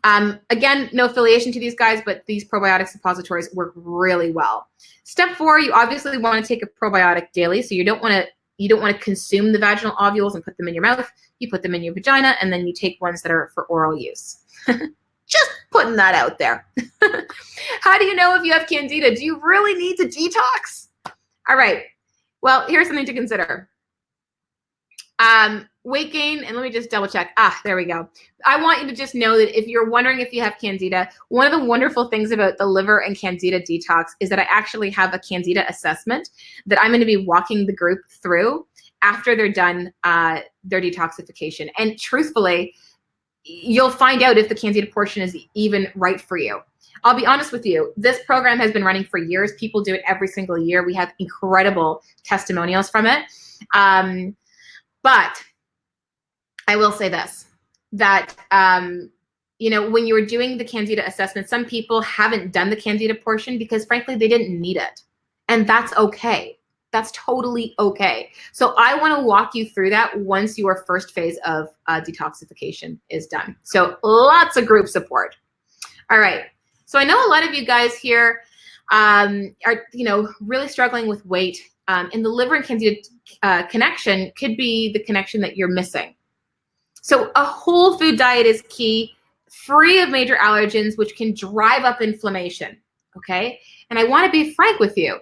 Again, no affiliation to these guys, but these probiotic suppositories work really well. Step 4, you obviously want to take a probiotic daily, so you don't want to consume the vaginal ovules and put them in your mouth. You put them in your vagina, and then you take ones that are for oral use. Just putting that out there. How do you know if you have candida? Do you really need to detox? All right. Well, here's something to consider. Weight gain, and let me just double check. There we go. I want you to just know that if you're wondering if you have candida, one of the wonderful things about the liver and candida detox is that I actually have a candida assessment that I'm going to be walking the group through after they're done their detoxification. And truthfully, you'll find out if the candida portion is even right for you. I'll be honest with you, this program has been running for years. People do it every single year. We have incredible testimonials from it. But I will say this, that, when you were doing the candida assessment, some people haven't done the candida portion because frankly, they didn't need it. And that's okay. That's totally okay. So I want to walk you through that once your first phase of detoxification is done. So lots of group support. All right. So I know a lot of you guys here are, really struggling with weight. And the liver and candida connection could be the connection that you're missing. So a whole food diet is key, free of major allergens, which can drive up inflammation, okay? And I want to be frank with you.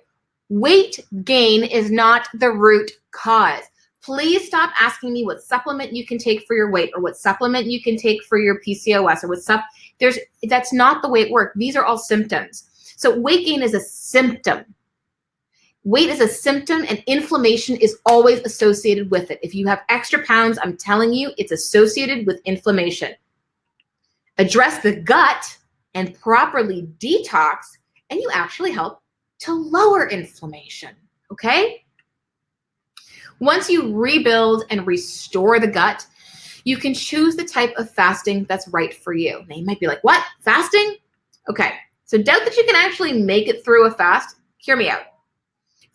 Weight gain is not the root cause. Please stop asking me what supplement you can take for your weight or what supplement you can take for your PCOS or that's not the way it works. These are all symptoms. So weight gain is a symptom. Weight is a symptom and inflammation is always associated with it. If you have extra pounds, I'm telling you, it's associated with inflammation. Address the gut and properly detox, and you actually help to lower inflammation, okay? Once you rebuild and restore the gut, you can choose the type of fasting that's right for you. Now you might be like, what? Fasting? Okay, so doubt that you can actually make it through a fast. Hear me out.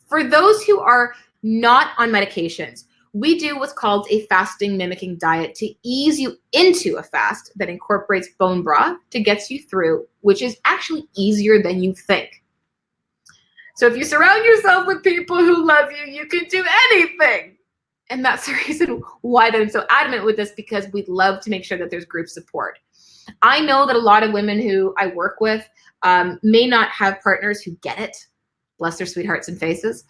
For those who are not on medications, we do what's called a fasting mimicking diet to ease you into a fast that incorporates bone broth to get you through, which is actually easier than you think. So if you surround yourself with people who love you, you can do anything. And that's the reason why I'm so adamant with this, because we'd love to make sure that there's group support. I know that a lot of women who I work with may not have partners who get it. Bless their sweethearts and faces,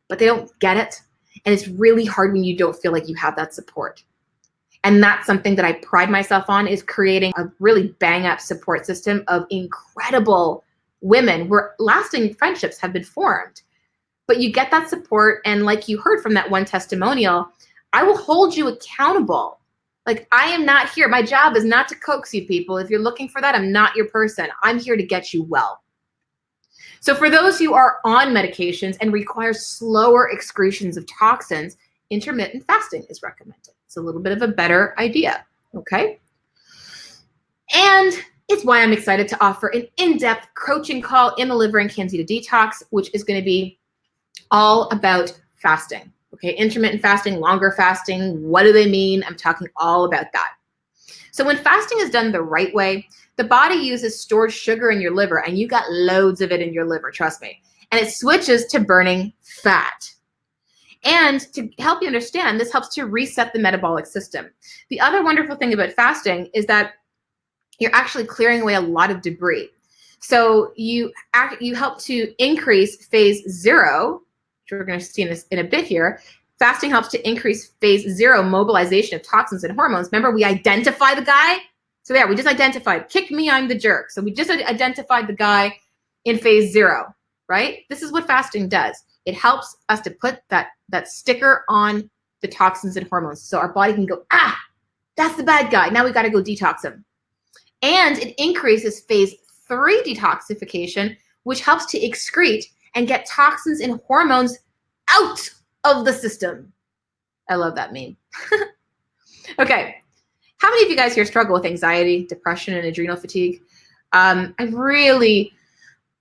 but they don't get it. And it's really hard when you don't feel like you have that support. And that's something that I pride myself on, is creating a really bang up support system of incredible women where lasting friendships have been formed. But you get that support. And like you heard from that one testimonial, I will hold you accountable. Like, I am not here. My job is not to coax you people. If you're looking for that, I'm not your person. I'm here to get you well. So for those who are on medications and require slower excretions of toxins, intermittent fasting is recommended. It's a little bit of a better idea, okay? And it's why I'm excited to offer an in-depth coaching call in the liver and candida detox, which is going to be all about fasting, okay? Intermittent fasting, longer fasting, what do they mean? I'm talking all about that. So when fasting is done the right way, the body uses stored sugar in your liver, and you got loads of it in your liver, trust me. And it switches to burning fat. And to help you understand, this helps to reset the metabolic system. The other wonderful thing about fasting is that you're actually clearing away a lot of debris. So you help to increase phase 0, which we're going to see in a bit here. Fasting helps to increase phase 0 mobilization of toxins and hormones. Remember, we identify the guy. So yeah, we just identified, kick me, I'm the jerk. So we just identified the guy in phase 0, right? This is what fasting does. It helps us to put that sticker on the toxins and hormones. So our body can go, that's the bad guy. Now we got to go detox him. And it increases phase 3 detoxification, which helps to excrete and get toxins and hormones out of the system. I love that meme. Okay. How many of you guys here struggle with anxiety, depression, and adrenal fatigue? I really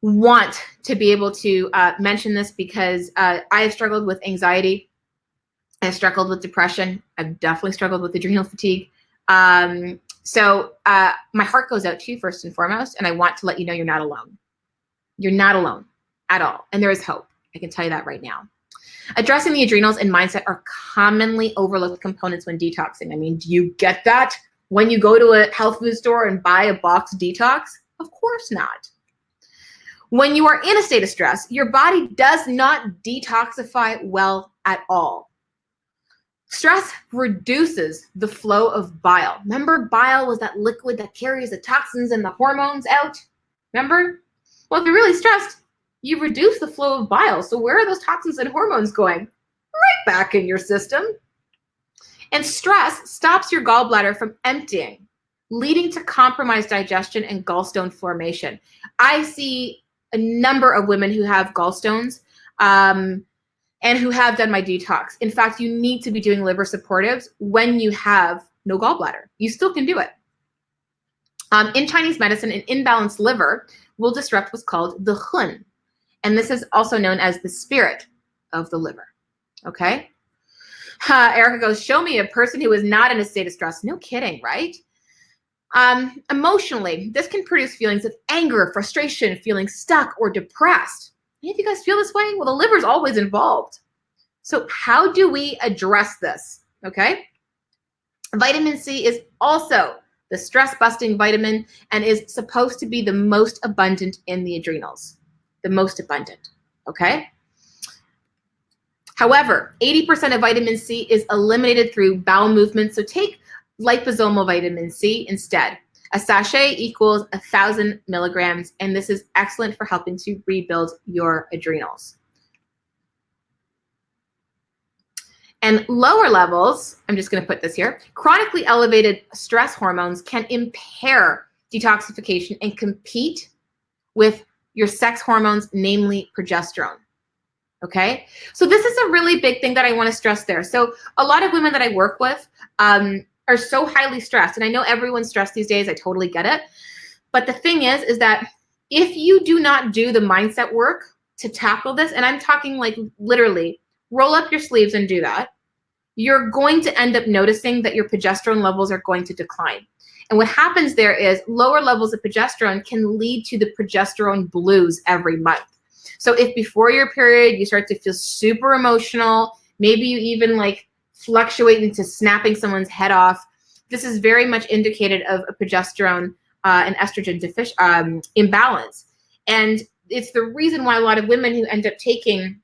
want to be able to mention this because I have struggled with anxiety. I've struggled with depression. I've definitely struggled with adrenal fatigue. So my heart goes out to you first and foremost, and I want to let you know you're not alone. You're not alone at all, and there is hope. I can tell you that right now. Addressing the adrenals and mindset are commonly overlooked components when detoxing. I mean, do you get that when you go to a health food store and buy a box detox? Of course not. When you are in a state of stress, your body does not detoxify well at all. Stress reduces the flow of bile. Remember, bile was that liquid that carries the toxins and the hormones out? Remember? Well, if you're really stressed, you reduce the flow of bile. So where are those toxins and hormones going? Right back in your system. And stress stops your gallbladder from emptying, leading to compromised digestion and gallstone formation. I see a number of women who have gallstones and who have done my detox. In fact, you need to be doing liver supportives when you have no gallbladder. You still can do it. In Chinese medicine, an imbalanced liver will disrupt what's called the hun. And this is also known as the spirit of the liver, okay? Erica goes, show me a person who is not in a state of stress. No kidding, right? Emotionally, this can produce feelings of anger, frustration, feeling stuck or depressed. Any of you guys feel this way? Well, the liver is always involved. So how do we address this, okay? Vitamin C is also the stress-busting vitamin and is supposed to be the most abundant in the adrenals. The most abundant, okay? However, 80% of vitamin C is eliminated through bowel movement, so take liposomal vitamin C instead. A sachet equals 1,000 milligrams, and this is excellent for helping to rebuild your adrenals. And lower levels, I'm just going to put this here, chronically elevated stress hormones can impair detoxification and compete with your sex hormones, namely progesterone. Okay, so this is a really big thing that I want to stress there. So a lot of women that I work with are so highly stressed, and I know everyone's stressed these days. I totally get it. But the thing is that if you do not do the mindset work to tackle this, and I'm talking like literally roll up your sleeves and do that, you're going to end up noticing that your progesterone levels are going to decline. And what happens there is lower levels of progesterone can lead to the progesterone blues every month. So if before your period you start to feel super emotional, maybe you even like fluctuate into snapping someone's head off, this is very much indicated of a progesterone and estrogen imbalance. And it's the reason why a lot of women who end up taking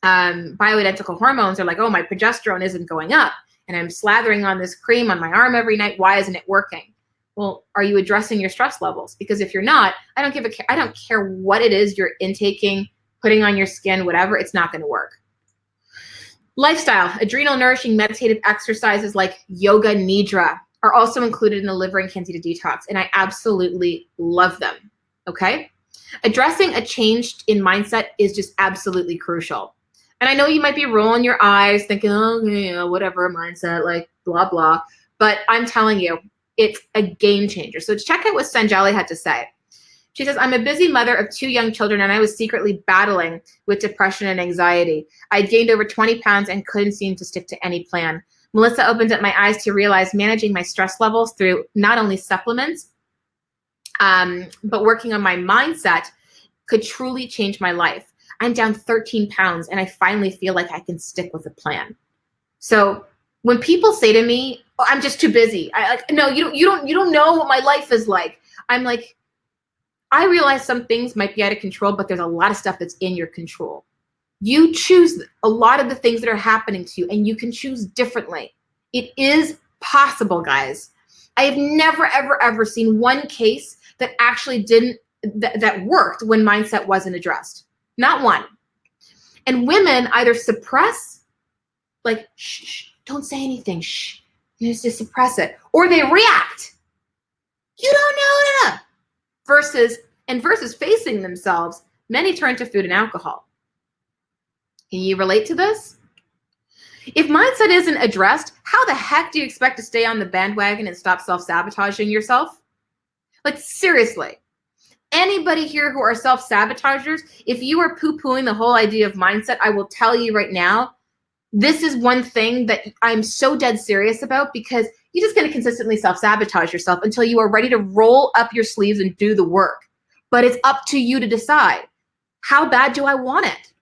bioidentical hormones are like, oh, my progesterone isn't going up, and I'm slathering on this cream on my arm every night. Why isn't it working? Well, are you addressing your stress levels? Because if you're not, I don't care what it is you're intaking, putting on your skin, whatever, it's not going to work. Lifestyle, adrenal nourishing meditative exercises like yoga nidra are also included in the liver and candida detox, and I absolutely love them, okay? Addressing a change in mindset is just absolutely crucial. And I know you might be rolling your eyes thinking, oh, yeah, whatever, mindset, like blah, blah. But I'm telling you, it's a game changer. So check out what Sanjali had to say. She says, I'm a busy mother of 2 young children, and I was secretly battling with depression and anxiety. I gained over 20 pounds and couldn't seem to stick to any plan. Melissa opened up my eyes to realize managing my stress levels through not only supplements, but working on my mindset could truly change my life. I'm down 13 pounds and I finally feel like I can stick with a plan. So when people say to me, oh, I'm just too busy. No, you don't know what my life is like. I'm like, I realize some things might be out of control, but there's a lot of stuff that's in your control. You choose a lot of the things that are happening to you, and you can choose differently. It is possible, guys. I have never, ever, ever seen one case that actually that worked when mindset wasn't addressed. Not one. And women either suppress, like, shh, don't say anything, shh, you just suppress it, or they react. You don't know. Versus facing themselves, many turn to food and alcohol. Can you relate to this? If mindset isn't addressed, how the heck do you expect to stay on the bandwagon and stop self-sabotaging yourself? Like, seriously. Anybody here who are self-sabotagers, if you are poo-pooing the whole idea of mindset, I will tell you right now, this is one thing that I'm so dead serious about, because you're just going to consistently self-sabotage yourself until you are ready to roll up your sleeves and do the work. But it's up to you to decide, how bad do I want it?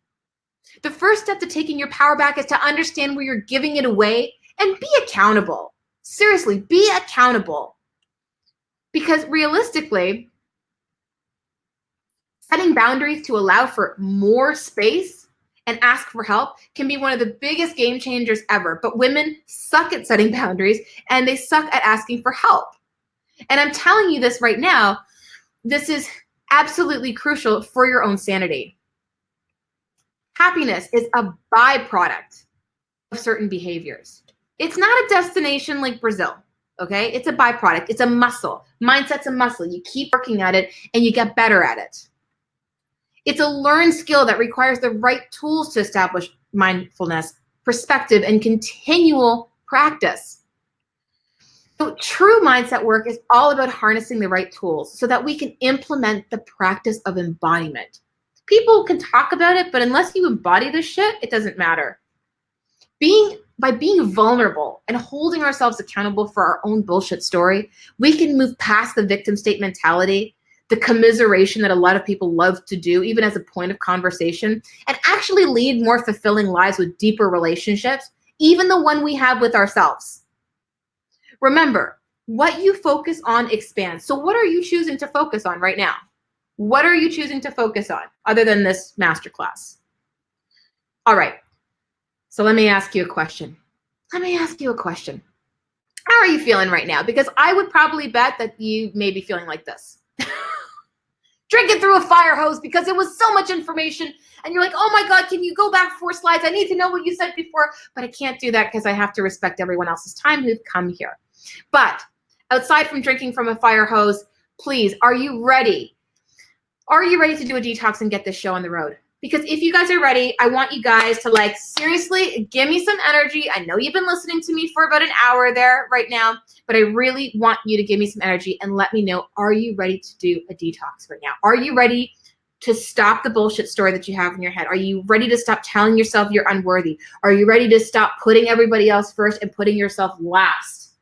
The first step to taking your power back is to understand where you're giving it away and be accountable. Seriously, be accountable. Because realistically, setting boundaries to allow for more space and ask for help can be one of the biggest game changers ever. But women suck at setting boundaries, and they suck at asking for help. And I'm telling you this right now, this is absolutely crucial for your own sanity. Happiness is a byproduct of certain behaviors. It's not a destination like Brazil, okay? It's a byproduct. It's a muscle. Mindset's a muscle. You keep working at it and you get better at it. It's a learned skill that requires the right tools to establish mindfulness, perspective, and continual practice. So true mindset work is all about harnessing the right tools so that we can implement the practice of embodiment. People can talk about it, but unless you embody this shit, it doesn't matter. By being vulnerable and holding ourselves accountable for our own bullshit story, we can move past the victim state mentality, the commiseration that a lot of people love to do, even as a point of conversation, and actually lead more fulfilling lives with deeper relationships, even the one we have with ourselves. Remember, what you focus on expands. So what are you choosing to focus on right now? What are you choosing to focus on other than this masterclass? All right. So let me ask you a question. How are you feeling right now? Because I would probably bet that you may be feeling like this. Drinking through a fire hose because it was so much information. And you're like, oh my God, can you go back 4 slides? I need to know what you said before. But I can't do that because I have to respect everyone else's time who've come here. But outside from drinking from a fire hose, please, are you ready? Are you ready to do a detox and get this show on the road? Because if you guys are ready, I want you guys to, like, seriously give me some energy. I know you've been listening to me for about an hour there right now, but I really want you to give me some energy and let me know, are you ready to do a detox right now? Are you ready to stop the bullshit story that you have in your head? Are you ready to stop telling yourself you're unworthy? Are you ready to stop putting everybody else first and putting yourself last?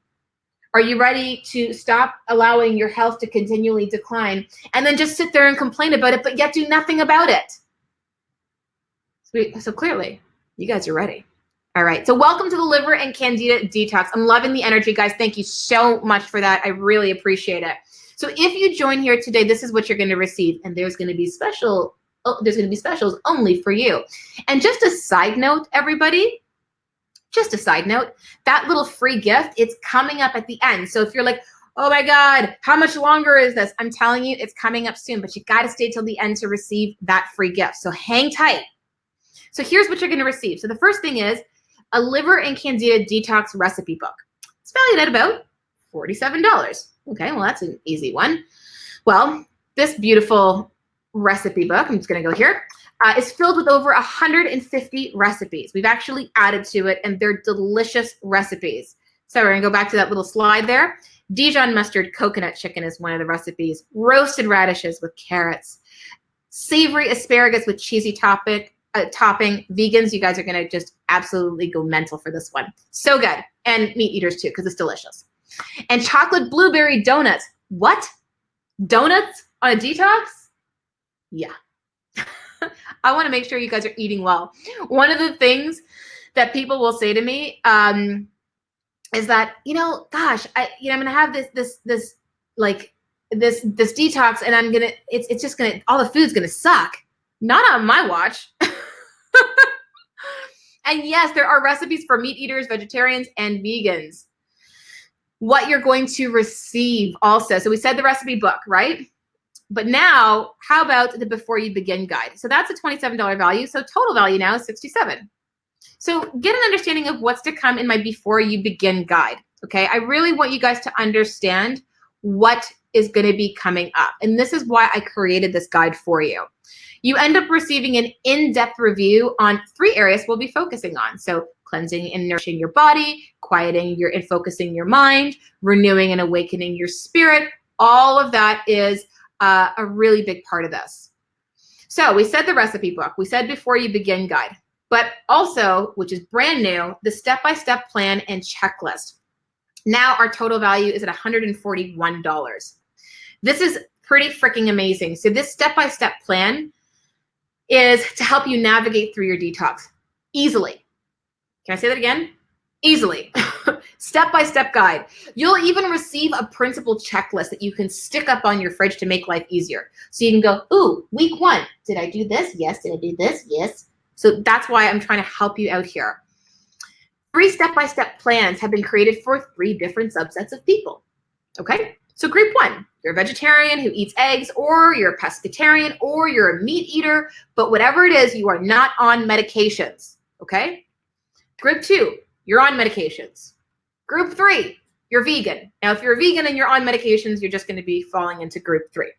Are you ready to stop allowing your health to continually decline and then just sit there and complain about it, but yet do nothing about it? So clearly, you guys are ready. All right, so welcome to the Liver and Candida Detox. I'm loving the energy, guys. Thank you so much for that. I really appreciate it. So if you join here today, this is what you're going to receive, and there's going to be specials only for you. And just a side note, everybody, just a side note, that little free gift, it's coming up at the end. So if you're like, oh my God, how much longer is this? I'm telling you, it's coming up soon, but you got to stay till the end to receive that free gift. So hang tight. So here's what you're going to receive. So the first thing is a liver and candida detox recipe book. It's valued at about $47. Okay, well, that's an easy one. Well, this beautiful recipe book, I'm just going to go here, is filled with over 150 recipes. We've actually added to it, and they're delicious recipes. So we're going to go back to that little slide there. Dijon mustard coconut chicken is one of the recipes. Roasted radishes with carrots. Savory asparagus with cheesy topping. Vegans, you guys are going to just absolutely go mental for this one. So good. And meat eaters too, because it's delicious. And chocolate blueberry donuts. What? Donuts on a detox? Yeah. I want to make sure you guys are eating well. One of the things that people will say to me is that, gosh, I'm going to have this detox, and it's just going to, all the food's going to suck. Not on my watch. And yes, there are recipes for meat eaters, vegetarians, and vegans. what you're going to receive also. So we said the recipe book, right? But now, how about the Before You Begin guide? So that's a $27 value. So total value now is $67. So get an understanding of what's to come in my Before You Begin guide, okay? I really want you guys to understand what is going to be coming up. And this is why I created this guide for you. You end up receiving an in-depth review on 3 areas we'll be focusing on. So cleansing and nourishing your body, quieting and focusing your mind, renewing and awakening your spirit. All of that is a really big part of this. So we said the recipe book, we said Before You Begin guide, but also, which is brand new, the step-by-step plan and checklist. Now our total value is at $141. This is pretty freaking amazing. So this step-by-step plan is to help you navigate through your detox easily. Can I say that again? Easily. Step-by-step guide. You'll even receive a principle checklist that you can stick up on your fridge to make life easier. So you can go, ooh, week 1, did I do this? Yes. Did I do this? Yes. So that's why I'm trying to help you out here. 3 step-by-step plans have been created for 3 different subsets of people, okay? So group 1, you're a vegetarian who eats eggs, or you're a pescatarian, or you're a meat eater, but whatever it is, you are not on medications, okay? Group 2, you're on medications. Group 3, you're vegan. Now, if you're a vegan and you're on medications, you're just going to be falling into group 3,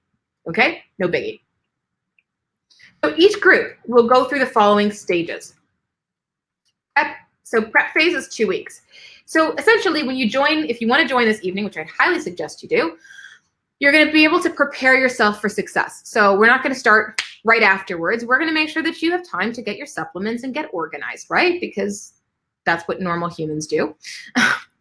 okay? No biggie. So each group will go through the following stages. So prep phase is 2 weeks. So essentially, when you join, if you want to join this evening, which I highly suggest you do, you're going to be able to prepare yourself for success. So we're not going to start right afterwards. We're going to make sure that you have time to get your supplements and get organized, right? Because that's what normal humans do.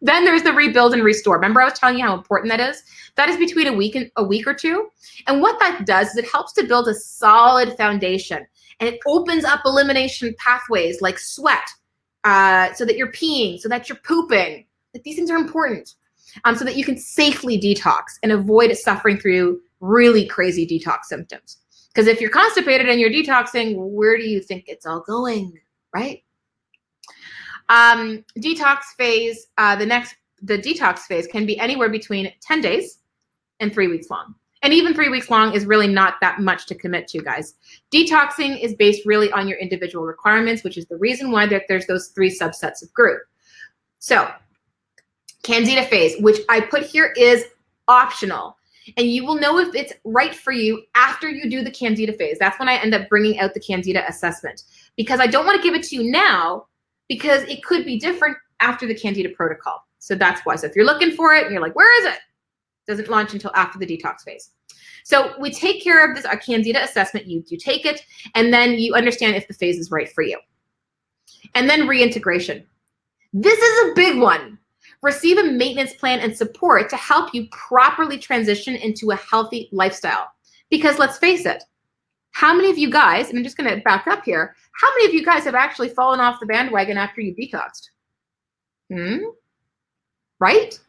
Then there's the rebuild and restore. Remember I was telling you how important that is? That is between a week or 2. And what that does is it helps to build a solid foundation. And it opens up elimination pathways like sweat, so that you're peeing, so that you're pooping. Like, these things are important, so that you can safely detox and avoid suffering through really crazy detox symptoms. Because if you're constipated and you're detoxing, where do you think it's all going, right? Detox phase, the detox phase can be anywhere between 10 days and 3 weeks long. And even 3 weeks long is really not that much to commit to, guys. Detoxing is based really on your individual requirements, which is the reason why there's those 3 subsets of group. So, Candida phase, which I put here, is optional. And you will know if it's right for you after you do the Candida phase. That's when I end up bringing out the Candida assessment. Because I don't want to give it to you now, because it could be different after the Candida protocol. So that's why. So if you're looking for it and you're like, where is it? Doesn't launch until after the detox phase. So we take care of this Candida assessment. You take it, and then you understand if the phase is right for you. And then reintegration. This is a big one. Receive a maintenance plan and support to help you properly transition into a healthy lifestyle. Because let's face it, how many of you guys, and I'm just going to back up here, how many of you guys have actually fallen off the bandwagon after you detoxed? Right?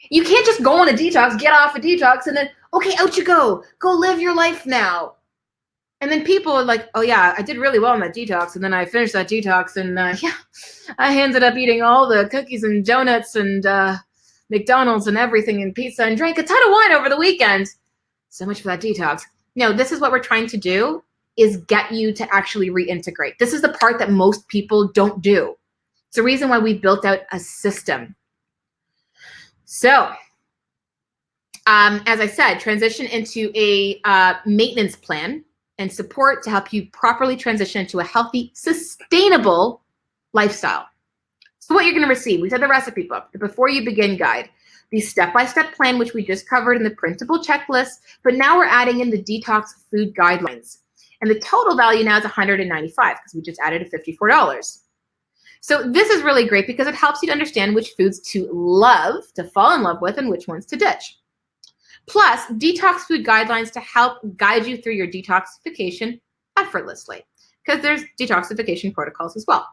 You can't just go on a detox, get off a detox, and then, okay, out you go. Go live your life now. And then people are like, oh yeah, I did really well on that detox, and then I finished that detox, and yeah, I ended up eating all the cookies and donuts and McDonald's and everything and pizza and drank a ton of wine over the weekend. So much for that detox. No, this is what we're trying to do, is get you to actually reintegrate. This is the part that most people don't do. It's the reason why we built out a system. So, as I said, transition into a maintenance plan and support to help you properly transition into a healthy, sustainable lifestyle. So what you're going to receive, we said the recipe book, the Before You Begin guide, the step-by-step plan, which we just covered in the printable checklist, but now we're adding in the detox food guidelines. And the total value now is $195 because we just added a $54. So this is really great because it helps you to understand which foods to love, to fall in love with, and which ones to ditch. Plus, detox food guidelines to help guide you through your detoxification effortlessly, because there's detoxification protocols as well.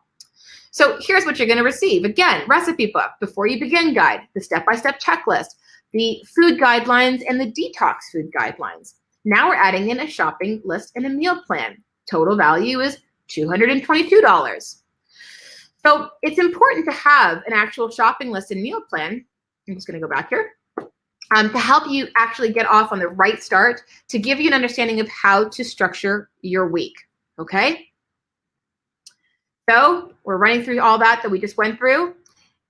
So here's what you're going to receive. Again, recipe book, Before You Begin guide, the step-by-step checklist, the food guidelines, and the detox food guidelines. Now we're adding in a shopping list and a meal plan. Total value is $222. So it's important to have an actual shopping list and meal plan I'm just going to go back here. To help you actually get off on the right start, to give you an understanding of how to structure your week, okay? So we're running through all that we just went through,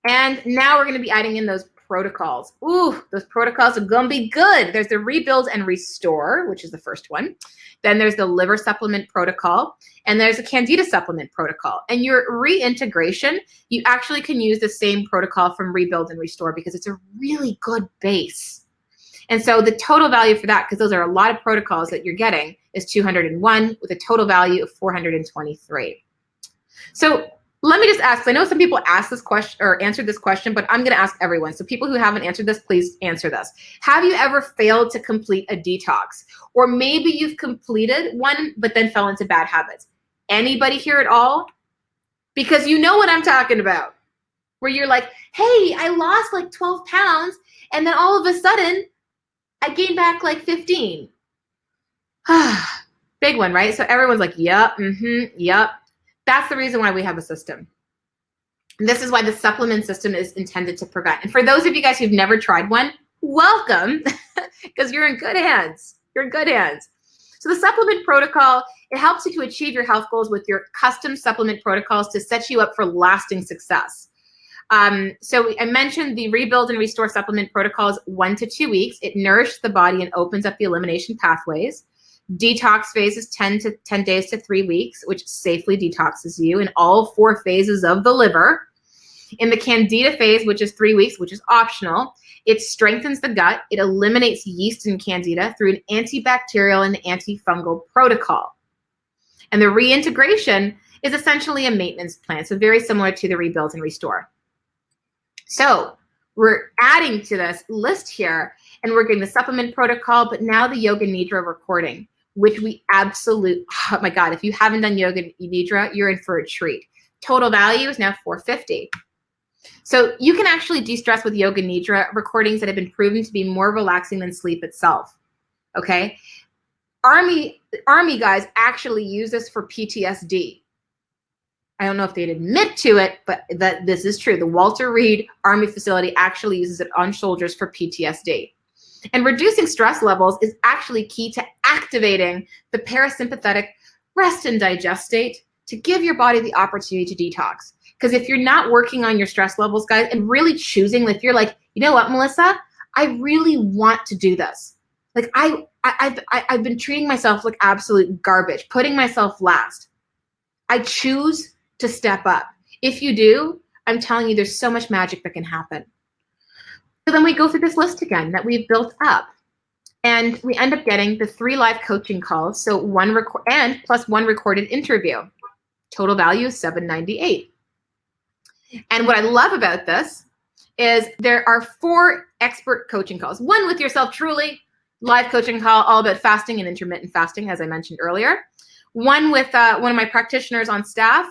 and now we're going to be adding in those protocols. Ooh, those protocols are going to be good. There's the rebuild and restore, which is the first one. Then there's the liver supplement protocol, and there's a candida supplement protocol. And your reintegration, you actually can use the same protocol from rebuild and restore because it's a really good base. And so the total value for that, because those are a lot of protocols that you're getting, is 201 with a total value of 423. So let me just ask, I know some people asked this question or answered this question, but I'm going to ask everyone. So people who haven't answered this, please answer this. Have you ever failed to complete a detox? Or maybe you've completed one, but then fell into bad habits. Anybody here at all? Because you know what I'm talking about. Where you're like, hey, I lost like 12 pounds, and then all of a sudden, I gained back like 15. Big one, right? So everyone's like, yep, yep. That's the reason why we have a system. And this is why the supplement system is intended to prevent. And for those of you guys who've never tried one, welcome, because you're in good hands. You're in good hands. So the supplement protocol, it helps you to achieve your health goals with your custom supplement protocols to set you up for lasting success. So I mentioned the rebuild and restore supplement protocols 1 to 2 weeks. It nourishes the body and opens up the elimination pathways. Detox phase is 10 days to 3 weeks, which safely detoxes you in all 4 phases of the liver. In the candida phase, which is 3 weeks, which is optional, it strengthens the gut. It eliminates yeast and candida through an antibacterial and antifungal protocol. And the reintegration is essentially a maintenance plan, so very similar to the rebuild and restore. So we're adding to this list here, and we're getting the supplement protocol, but now the Yoga Nidra recording, which we oh my God, if you haven't done Yoga Nidra, you're in for a treat. Total value is now 450. So you can actually de-stress with Yoga Nidra recordings that have been proven to be more relaxing than sleep itself, okay? Army guys actually use this for PTSD. I don't know if they'd admit to it, but this is true. The Walter Reed Army facility actually uses it on soldiers for PTSD. And reducing stress levels is actually key to activating the parasympathetic rest and digest state to give your body the opportunity to detox. Because if you're not working on your stress levels, guys, and really choosing, if you're like, you know what, Melissa, I really want to do this. Like I've been treating myself like absolute garbage, putting myself last. I choose to step up. If you do, I'm telling you, there's so much magic that can happen. So then we go through this list again that we've built up, and we end up getting the 3 live coaching calls. So plus 1 recorded interview. Total value is $798. And what I love about this is there are 4 expert coaching calls. 1 with yourself truly, live coaching call, all about fasting and intermittent fasting, as I mentioned earlier. 1 with one of my practitioners on staff.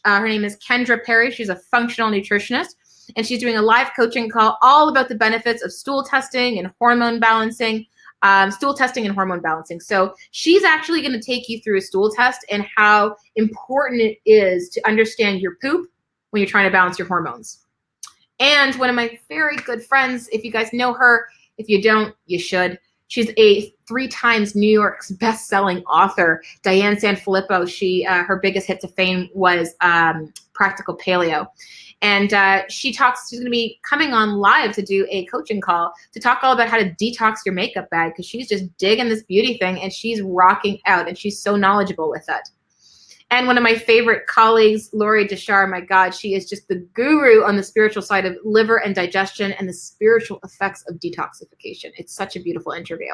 Her name is Kendra Perry. She's a functional nutritionist, and she's doing a live coaching call all about the benefits of stool testing and hormone balancing. So she's actually going to take you through a stool test and how important it is to understand your poop when you're trying to balance your hormones. And one of my very good friends, if you guys know her, if you don't, you should. She's a 3 times New York's best-selling author, Diane Sanfilippo. Her biggest hit to fame was Practical Paleo. And she's going to be coming on live to do a coaching call to talk all about how to detox your makeup bag, because she's just digging this beauty thing and she's rocking out and she's so knowledgeable with it. And one of my favorite colleagues, Lori Deshar, my God, she is just the guru on the spiritual side of liver and digestion and the spiritual effects of detoxification. It's such a beautiful interview.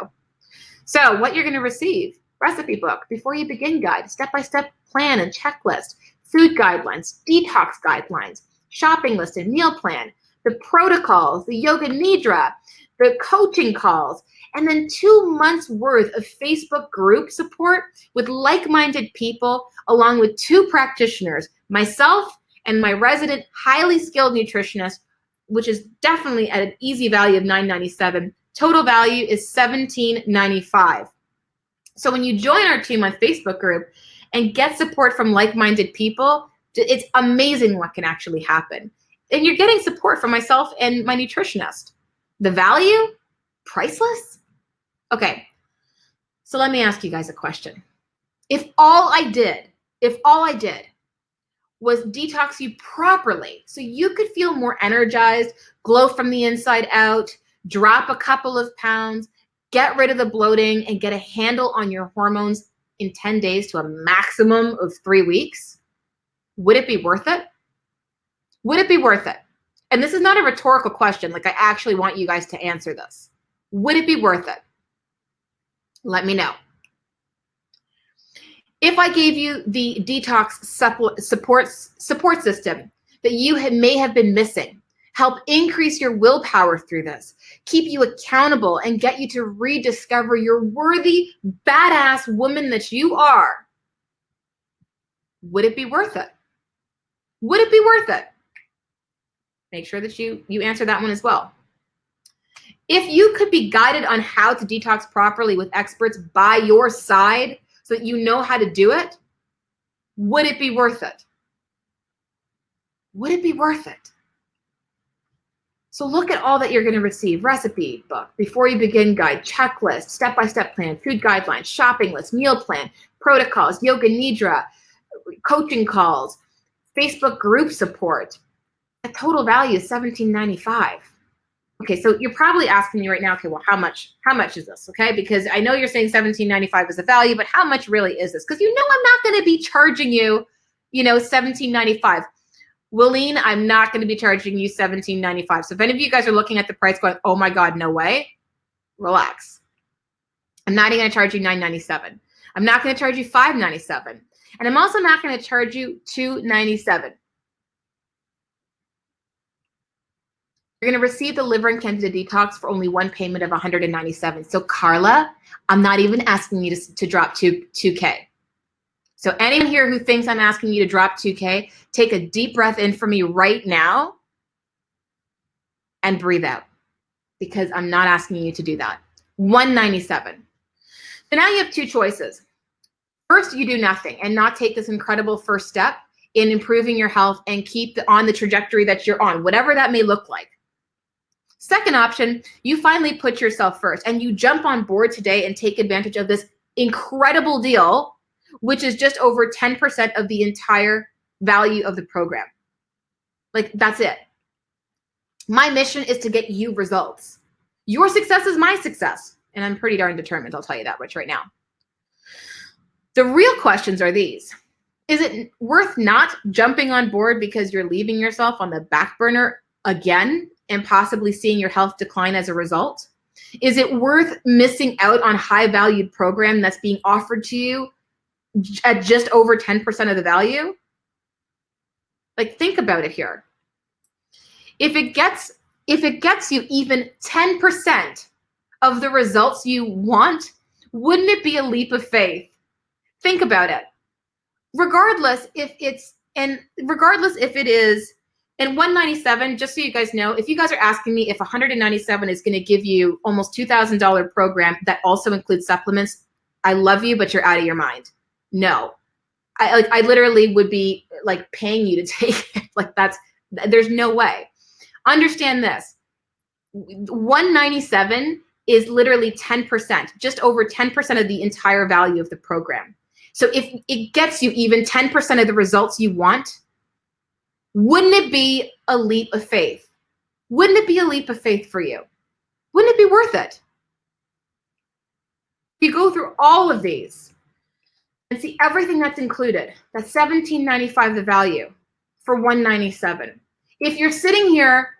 So what you're going to receive: recipe book, before you begin guide, step-by-step plan and checklist, food guidelines, detox guidelines, shopping list and meal plan, the protocols, the Yoga Nidra, the coaching calls, and then 2 months worth of Facebook group support with like-minded people, along with 2 practitioners, myself and my resident highly skilled nutritionist, which is definitely at an easy value of $997. Total value is $1795. So when you join our 2-month Facebook group and get support from like-minded people, it's amazing what can actually happen. And you're getting support from myself and my nutritionist. The value? Priceless? Okay, so let me ask you guys a question. If all I did was detox you properly so you could feel more energized, glow from the inside out, drop a couple of pounds, get rid of the bloating, and get a handle on your hormones in 10 days to a maximum of 3 weeks, would it be worth it? Would it be worth it? And this is not a rhetorical question. Like, I actually want you guys to answer this. Would it be worth it? Let me know. If I gave you the detox support system that you may have been missing, help increase your willpower through this, keep you accountable, and get you to rediscover your worthy, badass woman that you are, would it be worth it? Would it be worth it? Make sure that you answer that one as well. If you could be guided on how to detox properly with experts by your side so that you know how to do it, would it be worth it? Would it be worth it? So look at all that you're going to receive: recipe book, before you begin guide, checklist, step-by-step plan, food guidelines, shopping list, meal plan, protocols, yoga nidra, coaching calls, Facebook group support. The total value is $17.95. Okay, so you're probably asking me right now, okay, well, how much is this? Okay, because I know you're saying $17.95 is the value, but how much really is this? Because you know I'm not going to be charging you, $17.95. Willeen, I'm not going to be charging you $17.95. So if any of you guys are looking at the price going, oh my God, no way, relax. I'm not even going to charge you $9.97. I'm not going to charge you $5.97. And I'm also not going to charge you $2.97. You're going to receive the liver and candida detox for only one payment of $197. So Carla, I'm not even asking you to drop 2K. So anyone here who thinks I'm asking you to drop 2K, take a deep breath in for me right now and breathe out, because I'm not asking you to do that. $197. So now you have two choices. First, you do nothing and not take this incredible first step in improving your health and keep on the trajectory that you're on, whatever that may look like. Second option, you finally put yourself first and you jump on board today and take advantage of this incredible deal, which is just over 10% of the entire value of the program. Like, that's it. My mission is to get you results. Your success is my success. And I'm pretty darn determined, I'll tell you that much right now. The real questions are these. Is it worth not jumping on board because you're leaving yourself on the back burner again and possibly seeing your health decline as a result? Is it worth missing out on high-valued program that's being offered to you at just over 10% of the value? Like, think about it here. If it gets you even 10% of the results you want, wouldn't it be a leap of faith? Think about it. Regardless if it is, and $197, just so you guys know, if you guys are asking me if $197 is going to give you almost $2,000 program that also includes supplements, I love you, but you're out of your mind. No, I literally would be like paying you to take it. Like, there's no way. Understand this. $197 is literally 10%, just over 10% of the entire value of the program. So if it gets you even 10% of the results you want, wouldn't it be a leap of faith? Wouldn't it be a leap of faith for you? Wouldn't it be worth it? If you go through all of these and see everything that's included, that's $17.95 the value for $197. If you're sitting here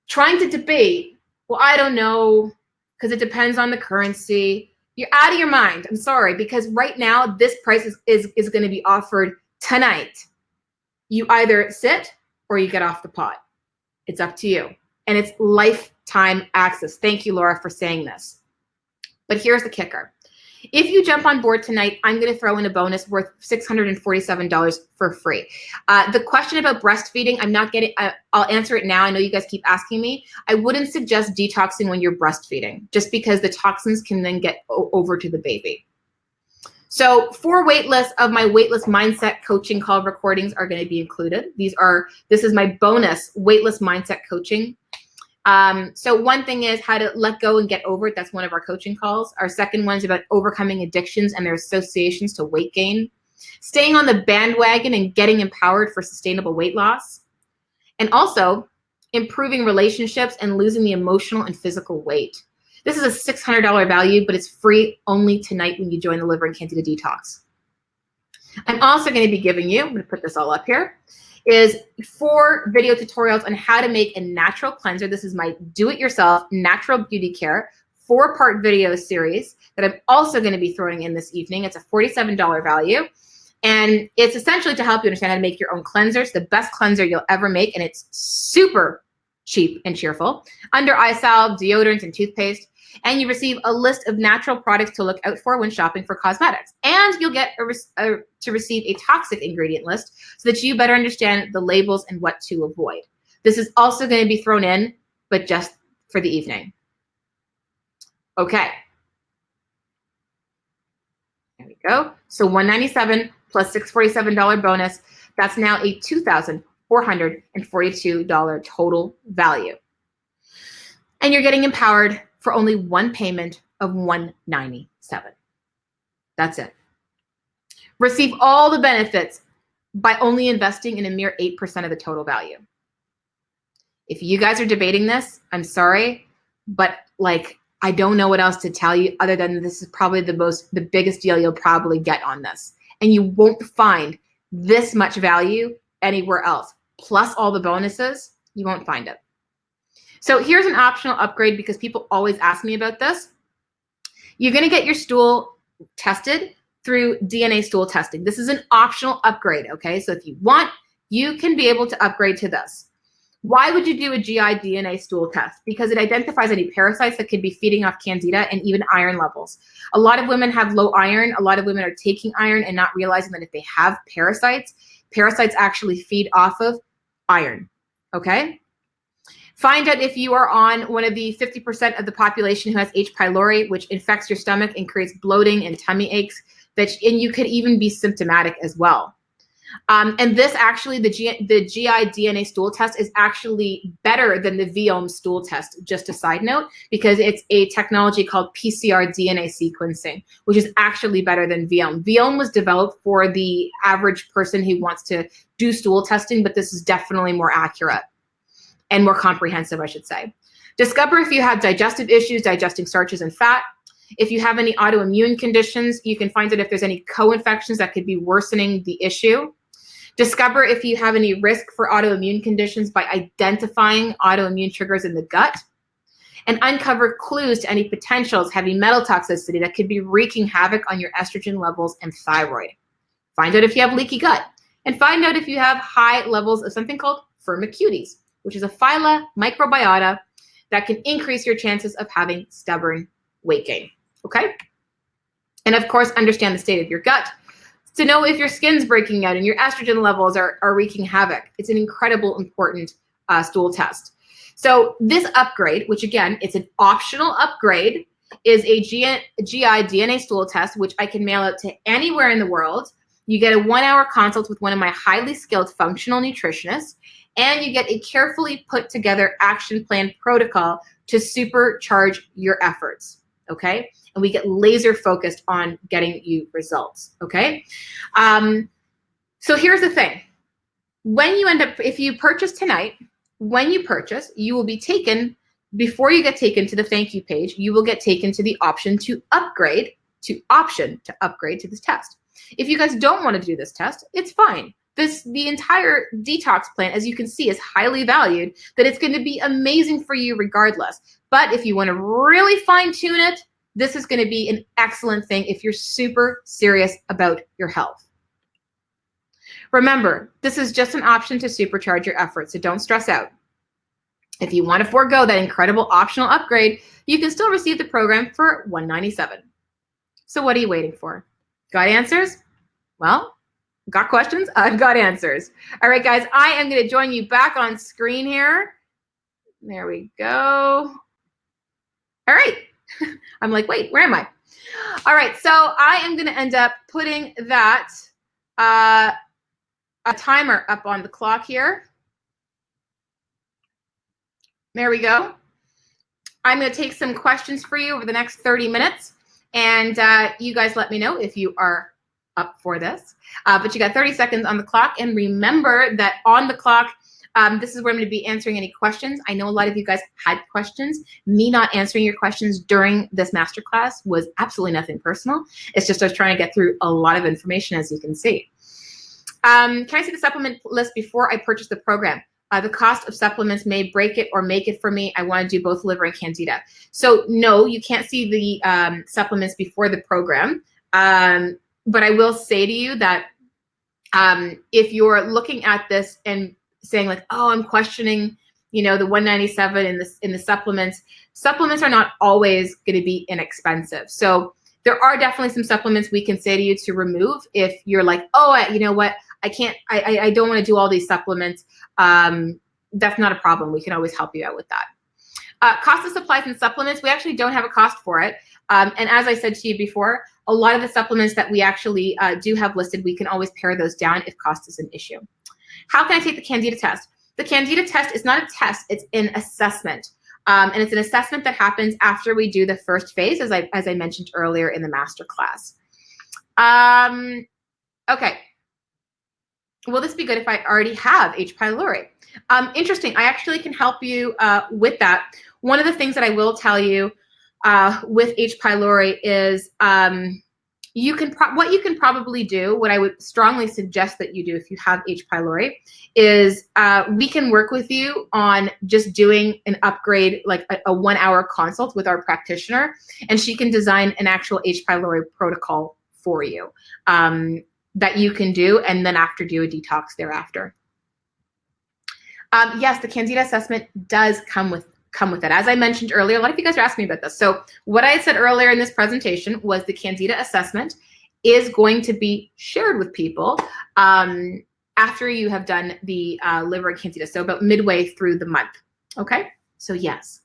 trying to debate, well, I don't know, because it depends on the currency, you're out of your mind. I'm sorry, because right now this price is going to be offered tonight. You either sit or you get off the pot. It's up to you. And it's lifetime access. Thank you, Laura, for saying this. But here's the kicker. If you jump on board tonight, I'm going to throw in a bonus worth $647 for free. The question about breastfeeding, I'll answer it now. I know you guys keep asking me. I wouldn't suggest detoxing when you're breastfeeding, just because the toxins can then get over to the baby. So 4 waitlist of my waitlist mindset coaching call recordings are going to be included. This is my bonus waitlist mindset coaching. So one thing is how to let go and get over it. That's one of our coaching calls. Our second one is about overcoming addictions and their associations to weight gain, staying on the bandwagon and getting empowered for sustainable weight loss, and also improving relationships and losing the emotional and physical weight. This is a $600 value, but it's free only tonight when you join the Liver and Candida Detox. I'm also going to be giving you, I'm going to put this all up here, is 4 video tutorials on how to make a natural cleanser. This is my do-it-yourself natural beauty care 4-part video series that I'm also going to be throwing in this evening. It's a $47 value. And it's essentially to help you understand how to make your own cleanser. It's the best cleanser you'll ever make, and it's super cheap and cheerful. Under eye salve, deodorant, and toothpaste. And you receive a list of natural products to look out for when shopping for cosmetics. And you'll get to receive a toxic ingredient list so that you better understand the labels and what to avoid. This is also going to be thrown in, but just for the evening. Okay. There we go. So $197 plus $647 bonus. That's now a $2,442 total value. And you're getting empowered for only one payment of $197. That's it. Receive all the benefits by only investing in a mere 8% of the total value. If you guys are debating this, I'm sorry, but I don't know what else to tell you other than this is probably the biggest deal you'll probably get on this. And you won't find this much value anywhere else. Plus all the bonuses, you won't find it. So here's an optional upgrade because people always ask me about this. You're going to get your stool tested through DNA stool testing. This is an optional upgrade, okay? So if you want, you can be able to upgrade to this. Why would you do a GI DNA stool test? Because it identifies any parasites that could be feeding off candida and even iron levels. A lot of women have low iron. A lot of women are taking iron and not realizing that if they have parasites actually feed off of iron, okay? Find out if you are on one of the 50% of the population who has H. pylori, which infects your stomach and creates bloating and tummy aches, and you could even be symptomatic as well. And this actually, the GI DNA stool test is actually better than the Viome stool test, just a side note, because it's a technology called PCR DNA sequencing, which is actually better than Viome. Viome was developed for the average person who wants to do stool testing, but this is definitely more accurate and more comprehensive, I should say. Discover if you have digestive issues, digesting starches and fat. If you have any autoimmune conditions, you can find out if there's any co-infections that could be worsening the issue. Discover if you have any risk for autoimmune conditions by identifying autoimmune triggers in the gut. And uncover clues to any potentials, heavy metal toxicity that could be wreaking havoc on your estrogen levels and thyroid. Find out if you have leaky gut. And find out if you have high levels of something called Firmicutes, which is a phyla microbiota that can increase your chances of having stubborn weight gain, okay? And of course, understand the state of your gut to know if your skin's breaking out and your estrogen levels are wreaking havoc. It's an incredible, important stool test. So this upgrade, which again, it's an optional upgrade, is a GI DNA stool test, which I can mail out to anywhere in the world. You get a 1-hour consult with one of my highly skilled functional nutritionists, and you get a carefully put together action plan protocol to supercharge your efforts, okay? And we get laser focused on getting you results, okay? So here's the thing. When you if you purchase tonight, when you purchase, you will be taken, before you get taken to the thank you page, you will get taken to the option to upgrade to this test. If you guys don't want to do this test, it's fine. The entire detox plan, as you can see, is highly valued, that it's going to be amazing for you regardless. But if you want to really fine tune it, this is going to be an excellent thing if you're super serious about your health. Remember, this is just an option to supercharge your efforts, so don't stress out. If you want to forego that incredible optional upgrade, you can still receive the program for $197. So what are you waiting for? Got answers? Well, got questions? I've got answers. All right, guys, I am going to join you back on screen here. There we go. All right. I'm like, wait, where am I? All right, so I am going to end up putting that a timer up on the clock here. There we go. I'm going to take some questions for you over the next 30 minutes. And you guys let me know if you are up for this. But you got 30 seconds on the clock. And remember that on the clock, this is where I'm going to be answering any questions. I know a lot of you guys had questions. Me not answering your questions during this masterclass was absolutely nothing personal. It's just I was trying to get through a lot of information, as you can see. Can I see the supplement list before I purchase the program? The cost of supplements may break it or make it for me. I want to do both liver and candida. So no, you can't see the supplements before the program. But I will say to you that if you're looking at this and saying like, oh, I'm questioning, you know, the 197 in the supplements are not always going to be inexpensive. So there are definitely some supplements we can say to you to remove if you're like, oh, you know what, I don't want to do all these supplements. That's not a problem. We can always help you out with that. Cost of supplies and supplements, we actually don't have a cost for it. And as I said to you before, a lot of the supplements that we actually do have listed, we can always pare those down if cost is an issue. How can I take the Candida test? The Candida test is not a test, it's an assessment. And it's an assessment that happens after we do the first phase, as I mentioned earlier in the master class. Okay. Will this be good if I already have H. pylori? Interesting. I actually can help you with that. One of the things that I will tell you with H. pylori is what you can probably do, what I would strongly suggest that you do if you have H. pylori, is we can work with you on just doing an upgrade, like a 1-hour consult with our practitioner, and she can design an actual H. pylori protocol for you that you can do, and then after do a detox thereafter. Yes, the Candida assessment does come with it. As I mentioned earlier, a lot of you guys are asking me about this. So what I said earlier in this presentation was the Candida assessment is going to be shared with people after you have done the liver and Candida, so about midway through the month. Okay, so yes.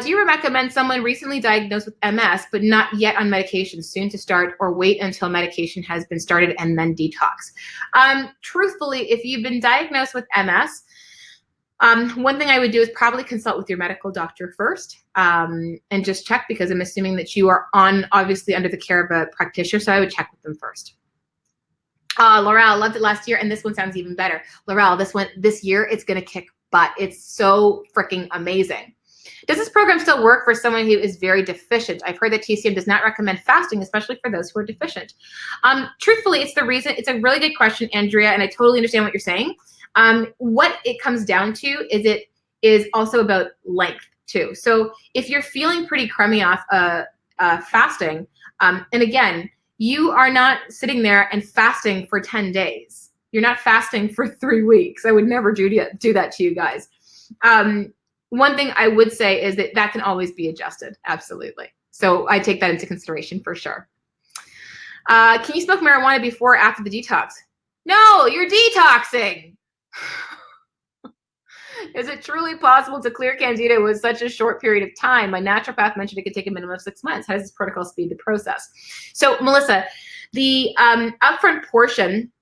Do you recommend someone recently diagnosed with MS but not yet on medication soon to start, or wait until medication has been started and then detox? Truthfully, if you've been diagnosed with MS, one thing I would do is probably consult with your medical doctor first and just check, because I'm assuming that you are obviously under the care of a practitioner, so I would check with them first. Laurel, loved it last year, and this one sounds even better. Laurel, this year, it's going to kick butt. It's so freaking amazing. Does this program still work for someone who is very deficient? I've heard that TCM does not recommend fasting, especially for those who are deficient. Truthfully, it's a really good question, Andrea, and I totally understand what you're saying. What it comes down to is it is also about length too. So if you're feeling pretty crummy off fasting, and again, you are not sitting there and fasting for 10 days. You're not fasting for 3 weeks. I would never do that to you guys. One thing I would say is that can always be adjusted. Absolutely. So I take that into consideration for sure. Can you smoke marijuana before or after the detox? No, you're detoxing. Is it truly possible to clear Candida with such a short period of time? My naturopath mentioned it could take a minimum of 6 months. How does this protocol speed the process? So, Melissa, the upfront portion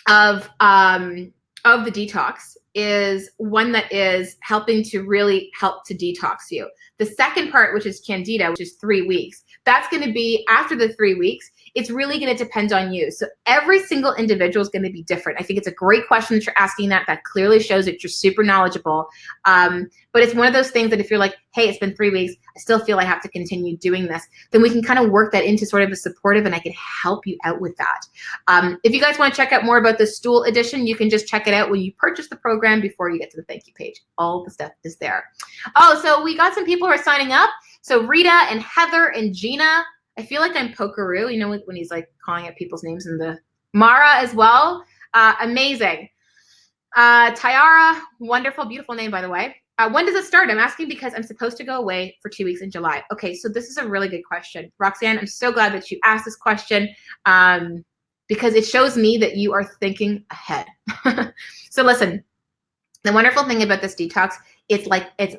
of the detox is one that is helping to really help to detox you. The second part, which is Candida, which is 3 weeks, that's going to be after the 3 weeks. It's really going to depend on you. So every single individual is going to be different. I think it's a great question that you're asking that. That clearly shows that you're super knowledgeable. But it's one of those things that if you're like, hey, it's been 3 weeks, I still feel I have to continue doing this, then we can kind of work that into sort of a supportive, and I can help you out with that. If you guys want to check out more about the stool edition, you can just check it out when you purchase the program before you get to the thank you page. All the stuff is there. Oh, so we got some people who are signing up. So Rita and Heather and Gina. I feel like I'm Pokeroo, you know, when he's like calling out people's names in the Mara as well. Amazing. Tyara, wonderful, beautiful name, by the way. When does it start? I'm asking because I'm supposed to go away for 2 weeks in July. Okay, so this is a really good question. Roxanne, I'm so glad that you asked this question because it shows me that you are thinking ahead. So listen, the wonderful thing about this detox, it's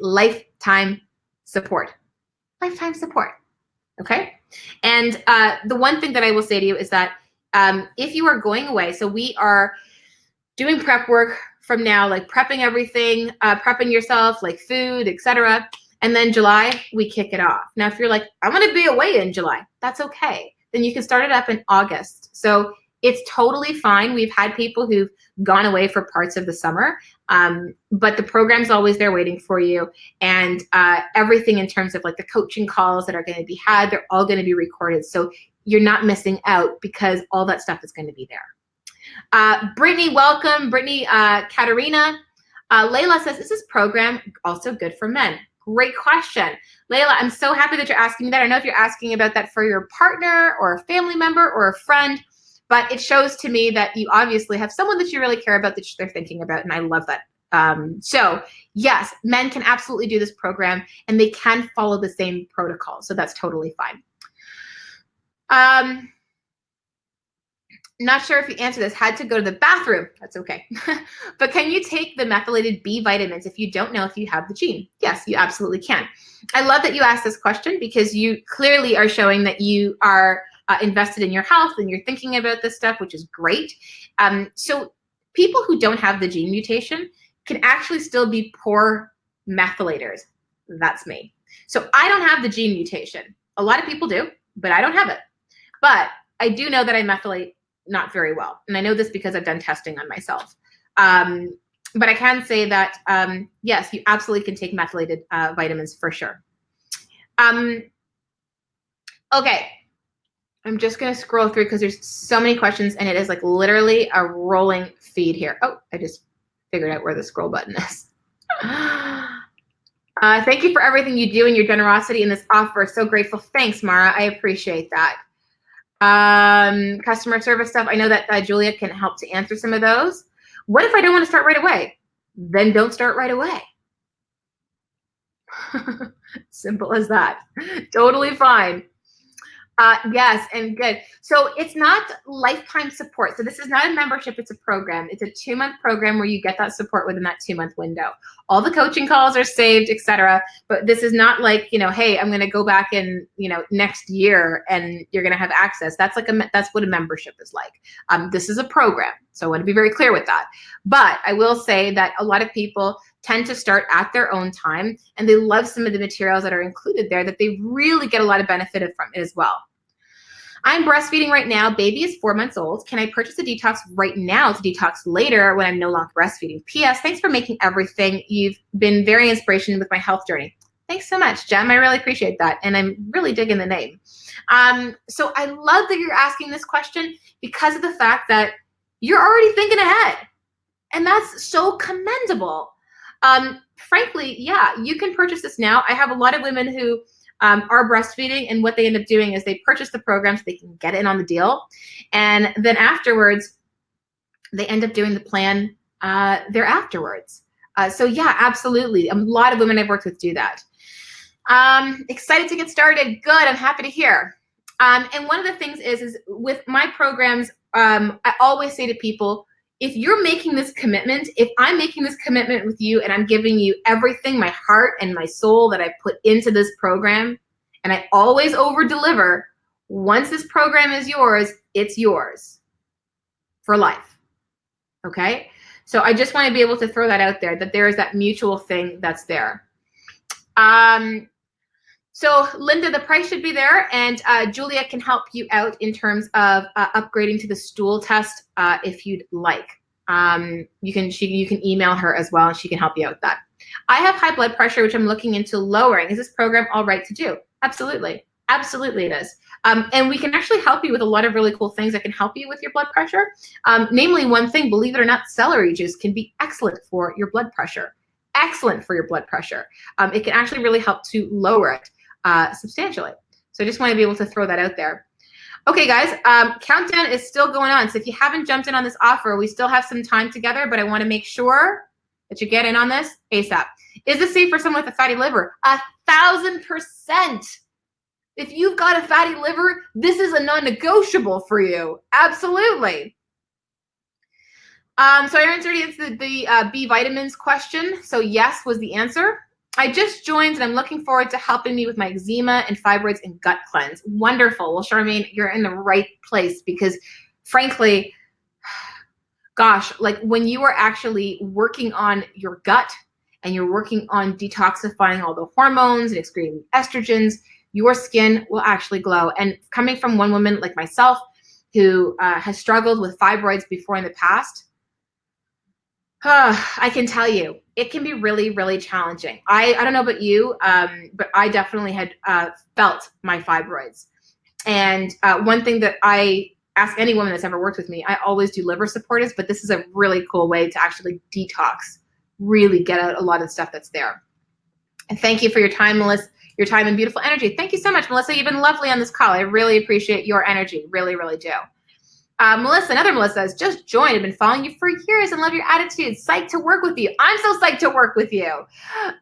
lifetime support. Lifetime support. Okay. And the one thing that I will say to you is that if you are going away, so we are doing prep work from now, like prepping everything, prepping yourself, like food, etc. And then July, we kick it off. Now, if you're like, I'm going to be away in July, that's okay. Then you can start it up in August. So it's totally fine. We've had people who've gone away for parts of the summer, but the program's always there waiting for you. And everything in terms of like the coaching calls that are going to be had, they're all going to be recorded. So you're not missing out because all that stuff is going to be there. Brittany, welcome. Brittany, Katerina. Layla says, is this program also good for men? Great question. Layla, I'm so happy that you're asking me that. I don't know if you're asking about that for your partner or a family member or a friend, but it shows to me that you obviously have someone that you really care about that they're thinking about, and I love that. So yes, men can absolutely do this program, and they can follow the same protocol, so that's totally fine. Not sure if you answered this. Had to go to the bathroom. That's okay. But can you take the methylated B vitamins if you don't know if you have the gene? Yes, you absolutely can. I love that you asked this question because you clearly are showing that you are invested in your health and you're thinking about this stuff, which is great. So people who don't have the gene mutation can actually still be poor methylators. That's me. So I don't have the gene mutation. A lot of people do, but I don't have it. But I do know that I methylate not very well. And I know this because I've done testing on myself. But I can say that, yes, you absolutely can take methylated vitamins for sure. Okay. I'm just going to scroll through because there's so many questions and it is like literally a rolling feed here. Oh, I just figured out where the scroll button is. Thank you for everything you do and your generosity in this offer. So grateful. Thanks, Mara. I appreciate that. Customer service stuff. I know that Julia can help to answer some of those. What if I don't want to start right away? Then don't start right away. Simple as that. Totally fine. Yes, and good. So it's not lifetime support. So this is not a membership, it's a program. It's a 2-month program where you get that support within that 2-month window. All the coaching calls are saved, etc. But this is not like, you know, hey, I'm going to go back in, you know, next year and you're going to have access. That's like that's what a membership is like. This is a program. So I want to be very clear with that. But I will say that a lot of people tend to start at their own time and they love some of the materials that are included there that they really get a lot of benefit from it as well. I'm breastfeeding right now. Baby is 4 months old. Can I purchase a detox right now to detox later when I'm no longer breastfeeding? P.S. Thanks for making everything. You've been very inspirational with my health journey. Thanks so much, Jem. I really appreciate that. And I'm really digging the name. So I love that you're asking this question because of the fact that you're already thinking ahead. And that's so commendable. Frankly, yeah, you can purchase this now. I have a lot of women who are breastfeeding, and what they end up doing is they purchase the program so they can get in on the deal, and then afterwards they end up doing the plan there afterwards. So yeah, absolutely, a lot of women I've worked with do that. Excited to get started. Good, I'm happy to hear. And one of the things is with my programs, I always say to people, if you're making this commitment, if I'm making this commitment with you and I'm giving you everything, my heart and my soul that I put into this program, and I always over deliver, once this program is yours, it's yours for life. Okay? So I just want to be able to throw that out there, that there is that mutual thing that's there. So Linda, the price should be there, and Julia can help you out in terms of upgrading to the stool test if you'd like. You can email her as well, and she can help you out with that. I have high blood pressure, which I'm looking into lowering. Is this program all right to do? Absolutely. Absolutely it is. And we can actually help you with a lot of really cool things that can help you with your blood pressure. Namely, one thing, believe it or not, celery juice can be excellent for your blood pressure. Excellent for your blood pressure. It can actually really help to lower it substantially. So I just want to be able to throw that out there. Okay, guys, countdown is still going on. So if you haven't jumped in on this offer, we still have some time together, but I want to make sure that you get in on this ASAP. Is this safe for someone with a fatty liver? 1,000%. If you've got a fatty liver, this is a non-negotiable for you. Absolutely. So I answered the B vitamins question. So yes was the answer. I just joined and I'm looking forward to helping me with my eczema and fibroids and gut cleanse. Wonderful. Well, Charmaine, you're in the right place because frankly, gosh, like when you are actually working on your gut and you're working on detoxifying all the hormones and excreting estrogens, your skin will actually glow. And coming from one woman like myself who has struggled with fibroids before in the past, I can tell you, it can be really, really challenging. I don't know about you, but I definitely had felt my fibroids. And one thing that I ask any woman that's ever worked with me, I always do liver supportives, but this is a really cool way to actually detox, really get out a lot of stuff that's there. And thank you for your time, Melissa, your time and beautiful energy. Thank you so much, Melissa. You've been lovely on this call. I really appreciate your energy. Really, really do. Melissa, another Melissa has just joined. I've been following you for years and love your attitude. Psyched to work with you. I'm so psyched to work with you.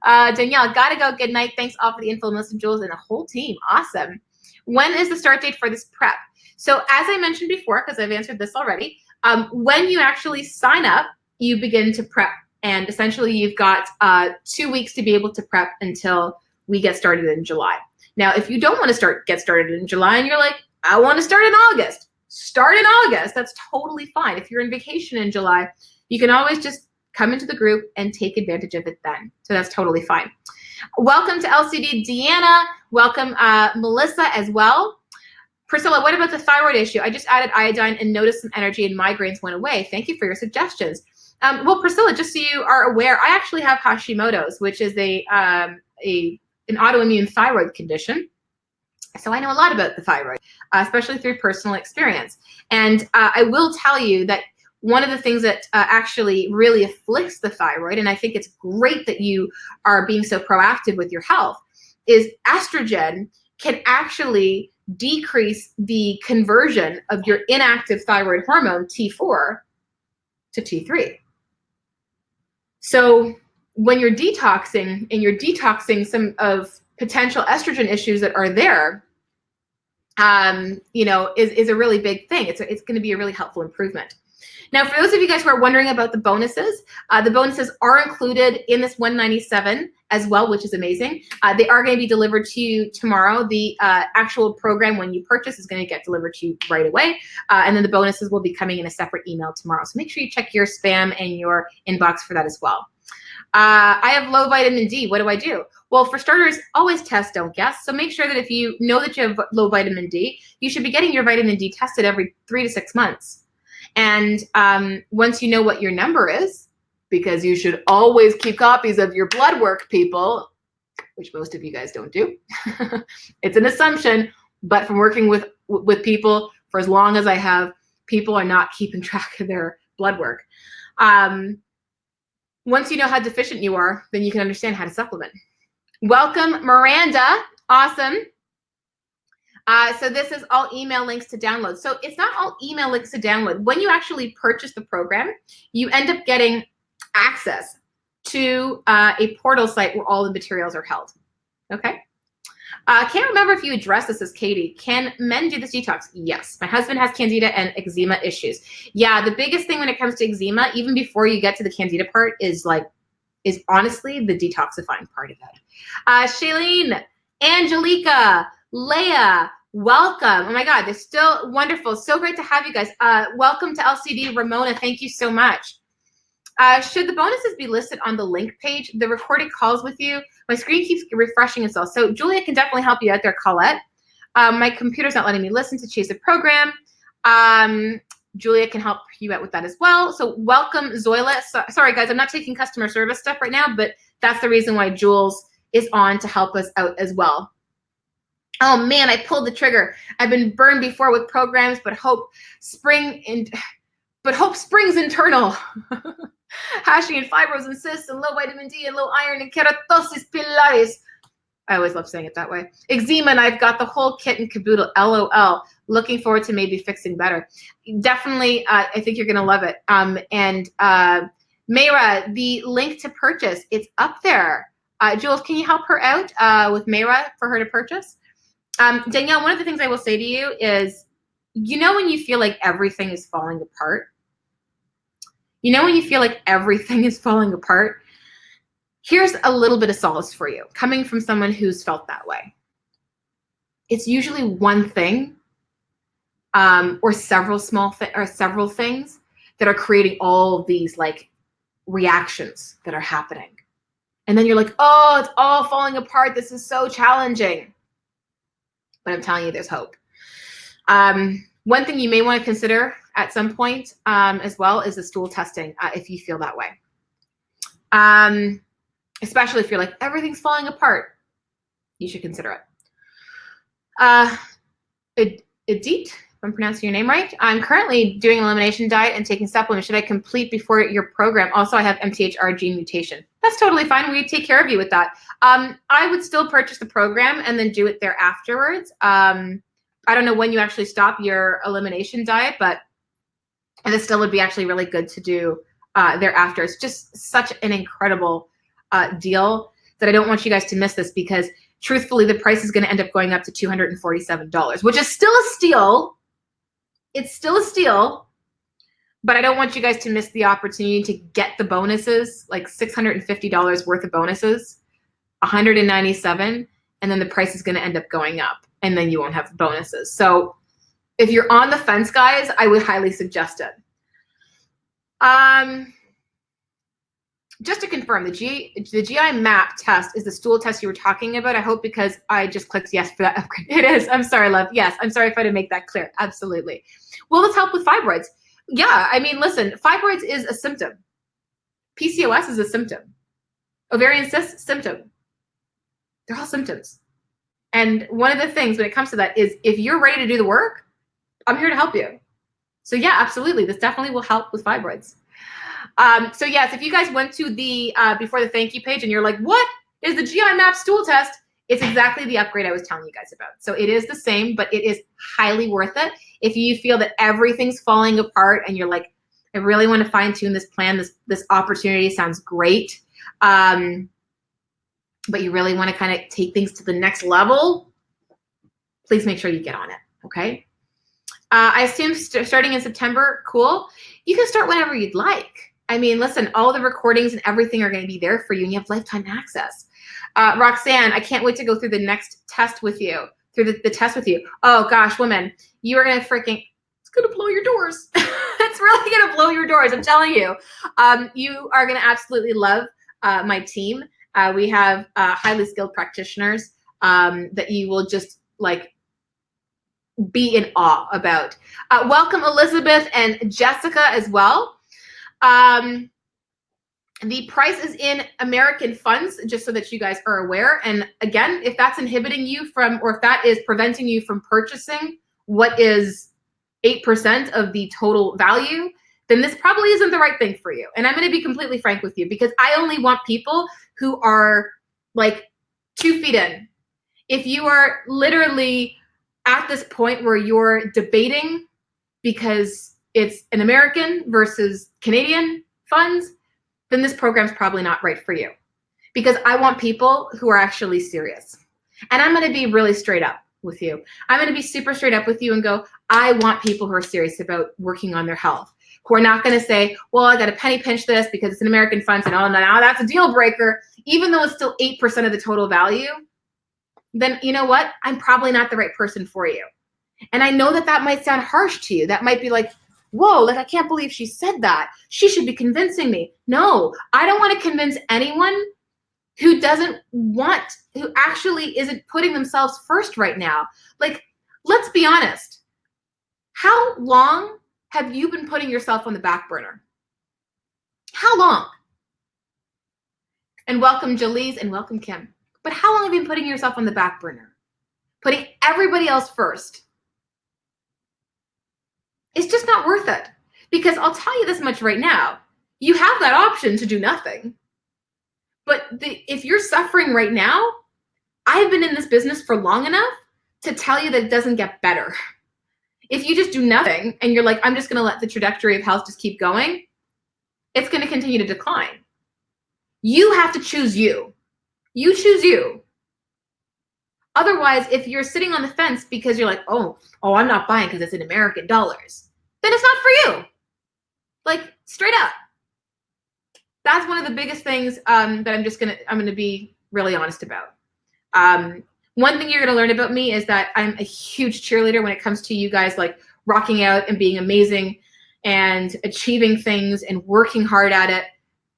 Danielle, gotta go. Good night. Thanks all for the info, Melissa, Jules, and the whole team. Awesome. When is the start date for this prep? So as I mentioned before, because I've answered this already, when you actually sign up, you begin to prep. And essentially you've got 2 weeks to be able to prep until we get started in July. Now, if you don't want to get started in July and you're like, I want to start in August, start in August. That's totally fine. If you're on vacation in July, you can always just come into the group and take advantage of it then. So that's totally fine. Welcome to LCD, Deanna. Welcome, Melissa, as well. Priscilla, what about the thyroid issue? I just added iodine and noticed some energy and migraines went away. Thank you for your suggestions. Well, Priscilla, just so you are aware, I actually have Hashimoto's, which is an autoimmune thyroid condition. So I know a lot about the thyroid, especially through personal experience. And I will tell you that one of the things that actually really afflicts the thyroid, and I think it's great that you are being so proactive with your health, is estrogen can actually decrease the conversion of your inactive thyroid hormone, T4, to T3. So when you're detoxing and you're detoxing some of potential estrogen issues that are there, is a really big thing. It's going to be a really helpful improvement. Now, for those of you guys who are wondering about the bonuses are included in this 197 as well, which is amazing. They are going to be delivered to you tomorrow. The actual program, when you purchase, is going to get delivered to you right away. And then the bonuses will be coming in a separate email tomorrow. So make sure you check your spam and your inbox for that as well. I have low vitamin D. What do I do? Well, for starters, always test, don't guess. So make sure that if you know that you have low vitamin D, you should be getting your vitamin D tested every 3 to 6 months. And once you know what your number is, because you should always keep copies of your blood work, people, which most of you guys don't do. It's an assumption, but from working with people for as long as I have, people are not keeping track of their blood work. Once you know how deficient you are, then you can understand how to supplement. Welcome, Miranda. Awesome. So this is all email links to download. So it's not all email links to download. When you actually purchase the program, you end up getting access to a portal site where all the materials are held. Okay. Can't remember if you addressed this as Katie. Can men do this detox? Yes. My husband has candida and eczema issues. Yeah, the biggest thing when it comes to eczema, even before you get to the candida part, is honestly the detoxifying part of it. Shailene, Angelica, Leah, welcome. Oh my God, they're still wonderful. So great to have you guys. Welcome to LCD, Ramona. Thank you so much. Should the bonuses be listed on the link page? The recorded calls with you. My screen keeps refreshing itself. So Julia can definitely help you out there, Colette. My computer's not letting me listen to Chase a program. Julia can help you out with that as well. So welcome, Zoila. Sorry, guys, I'm not taking customer service stuff right now, but that's the reason why Jules is on to help us out as well. Oh man, I pulled the trigger. I've been burned before with programs, but hope springs internal. Hashing and fibros and cysts and low vitamin D and low iron and keratosis pilaris. I always love saying it that way. Eczema, and I've got the whole kit and caboodle. LOL. Looking forward to maybe fixing better. Definitely, I think you're gonna love it. Mayra, the link to purchase, it's up there. Jules, can you help her out with Mayra for her to purchase? Danielle, one of the things I will say to you is, when you feel like everything is falling apart? When you feel like everything is falling apart? Here's a little bit of solace for you, coming from someone who's felt that way. It's usually one thing or several things that are creating all these like reactions that are happening. And then you're like, oh, it's all falling apart. This is so challenging. But I'm telling you, there's hope. One thing you may want to consider at some point as well is the stool testing if you feel that way. Especially if you're like, everything's falling apart, you should consider it. Edith, if I'm pronouncing your name right, I'm currently doing an elimination diet and taking supplements. Should I complete before your program? Also, I have MTHR gene mutation. That's totally fine. We take care of you with that. I would still purchase the program and then do it there afterwards. I don't know when you actually stop your elimination diet, but it still would be actually really good to do thereafter. It's just such an incredible deal that I don't want you guys to miss this, because truthfully, the price is going to end up going up to $247, which is still a steal. It's still a steal, but I don't want you guys to miss the opportunity to get the bonuses, like $650 worth of bonuses, $197, and then the price is going to end up going up, and then you won't have bonuses. So if you're on the fence, guys, I would highly suggest it. Just to confirm, the GI map test is the stool test you were talking about. I hope, because I just clicked yes for that upgrade. It is. I'm sorry, love. Yes, I'm sorry if I didn't make that clear. Absolutely. Will this help with fibroids? Yeah, I mean, listen, fibroids is a symptom. PCOS is a symptom. Ovarian cyst, symptom. They're all symptoms. And one of the things when it comes to that is, if you're ready to do the work, I'm here to help you. So yeah, absolutely. This definitely will help with fibroids. So yes, if you guys went to the before the thank you page and you're like, what is the GI map stool test? It's exactly the upgrade I was telling you guys about. So it is the same, but it is highly worth it. If you feel that everything's falling apart and you're like, I really want to fine tune this plan, this opportunity sounds great, but you really want to kind of take things to the next level, please make sure you get on it, okay? I assume starting in September, cool. You can start whenever you'd like. I mean, listen, all the recordings and everything are going to be there for you, and you have lifetime access. Roxanne, I can't wait to go through the next test with you, through the test with you. Oh gosh, women, you are going to freaking, it's going to blow your doors. It's really going to blow your doors, I'm telling you. You are going to absolutely love my team. We have highly skilled practitioners that you will just like be in awe about. Welcome Elizabeth and Jessica as well. The price is in American funds, just so that you guys are aware. And again, if that's inhibiting you from, or if that is preventing you from purchasing what is 8% of the total value, then this probably isn't the right thing for you. And I'm going to be completely frank with you, because I only want people who are like 2 feet in. If you are literally at this point where you're debating because it's an American versus Canadian funds, then this program's probably not right for you. Because I want people who are actually serious. And I'm going to be really straight up with you. I'm going to be super straight up with you and go, I want people who are serious about working on their health, who are not going to say, well, I got to penny pinch this because it's an American fund, and oh, no, that's a deal breaker, even though it's still 8% of the total value. Then you know what? I'm probably not the right person for you. And I know that that might sound harsh to you. That might be like, whoa, like I can't believe she said that. She should be convincing me. No, I don't want to convince anyone who doesn't want, who actually isn't putting themselves first right now. Like, let's be honest. How long have you been putting yourself on the back burner? How long? And welcome Jalise and welcome Kim. But how long have you been putting yourself on the back burner? Putting everybody else first. It's just not worth it. Because I'll tell you this much right now. You have that option to do nothing. But if you're suffering right now, I've been in this business for long enough to tell you that it doesn't get better. If you just do nothing and you're like, I'm just going to let the trajectory of health just keep going, it's going to continue to decline. You have to choose you. You choose you. Otherwise, if you're sitting on the fence because you're like, oh, I'm not buying because it's in American dollars, then it's not for you. Like, straight up. That's one of the biggest things that I'm going to be really honest about. One thing you're going to learn about me is that I'm a huge cheerleader when it comes to you guys like rocking out and being amazing and achieving things and working hard at it.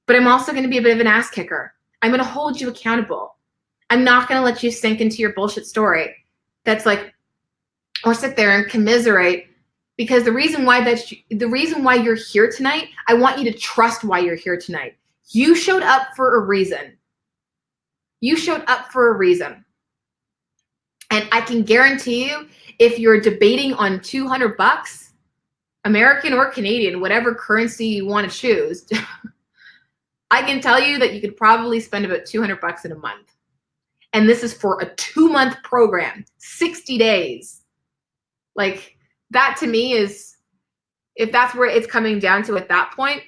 But I'm also going to be a bit of an ass kicker. I'm going to hold you accountable. I'm not going to let you sink into your bullshit story that's like, or sit there and commiserate, because the reason why you're here tonight, I want you to trust why you're here tonight. You showed up for a reason. You showed up for a reason. And I can guarantee you, if you're debating on $200, American or Canadian, whatever currency you want to choose, I can tell you that you could probably spend about $200 in a month. And this is for a 2-month program, 60 days. Like, that to me is, if that's where it's coming down to at that point,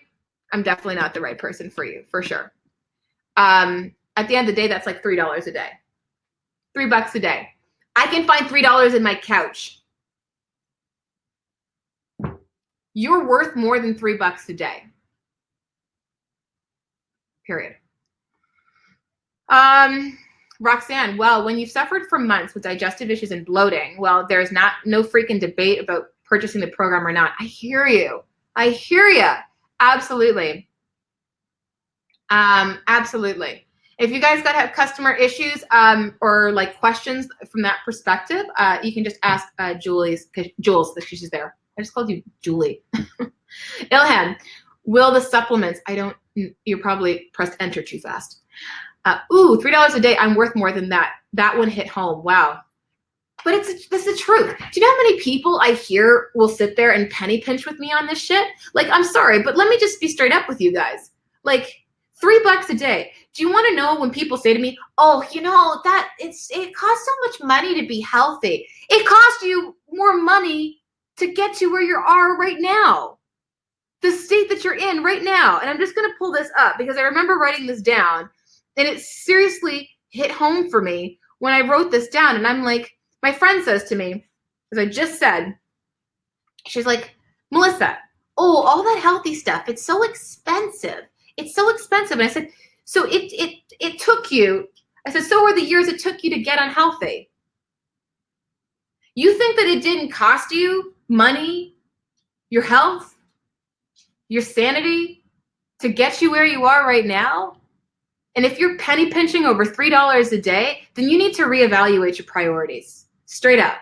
I'm definitely not the right person for you, for sure. At the end of the day, that's like $3 a day. $3 a day. I can find $3 in my couch. You're worth more than $3 a day. Period. Roxanne, well, when you've suffered for months with digestive issues and bloating, well, there's no freaking debate about purchasing the program or not. I hear you. I hear you. Absolutely. Absolutely. If you guys have customer issues or like questions from that perspective, you can just ask Jules, because she's there. I just called you Julie. Ilhan, will the supplements, you probably pressed enter too fast. Ooh, $3 a day, I'm worth more than that. That one hit home, wow. But this is the truth. Do you know how many people I hear will sit there and penny pinch with me on this shit? Like, I'm sorry, but let me just be straight up with you guys. Like, $3 a day. Do you want to know when people say to me, oh, you know, it costs so much money to be healthy. It costs you more money to get to where you are right now. The state that you're in right now. And I'm just going to pull this up because I remember writing this down, and it seriously hit home for me when I wrote this down. And I'm like, my friend says to me, as I just said, she's like, Melissa, oh, all that healthy stuff, it's so expensive. It's so expensive. And I said, so it took you, I said, so are the years it took you to get unhealthy. You think that it didn't cost you money, your health, your sanity to get you where you are right now? And if you're penny pinching over $3 a day, then you need to reevaluate your priorities. Straight up.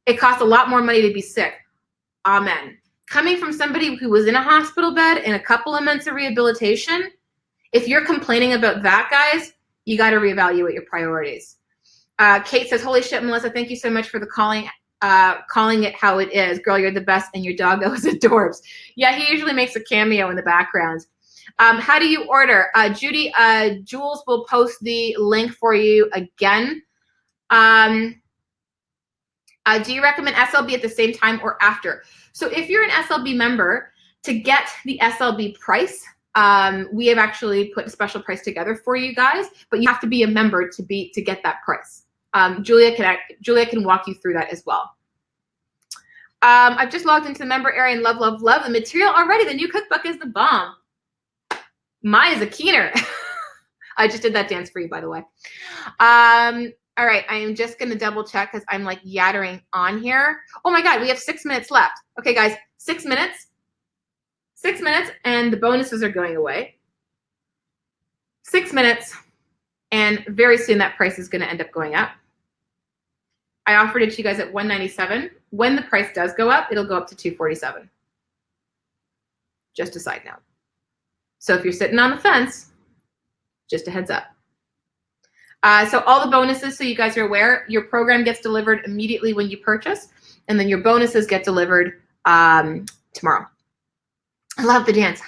It costs a lot more money to be sick. Amen. Coming from somebody who was in a hospital bed and a couple of months of rehabilitation, if you're complaining about that, guys, you got to reevaluate your priorities. Kate says, holy shit, Melissa, thank you so much for the calling it how it is. Girl, you're the best, and your doggo is adorbs. Yeah, he usually makes a cameo in the background. How do you order? Judy, Jules will post the link for you again. Do you recommend SLB at the same time or after? So if you're an SLB member, to get the SLB price, we have actually put a special price together for you guys, but you have to be a member to get that price. Julia can walk you through that as well. I've just logged into the member area and love the material already. The new cookbook is the bomb. Mine is a keener. I just did that dance for you, by the way. All right, I am just gonna double check because I'm like yattering on here. Oh my God, we have 6 minutes left. Okay, guys, 6 minutes. 6 minutes, and the bonuses are going away. 6 minutes, and very soon that price is gonna end up going up. I offered it to you guys at $197. When the price does go up, it'll go up to $247. Just a side note. So if you're sitting on the fence, just a heads up. So all the bonuses, so you guys are aware, your program gets delivered immediately when you purchase, and then your bonuses get delivered tomorrow. I love the dance.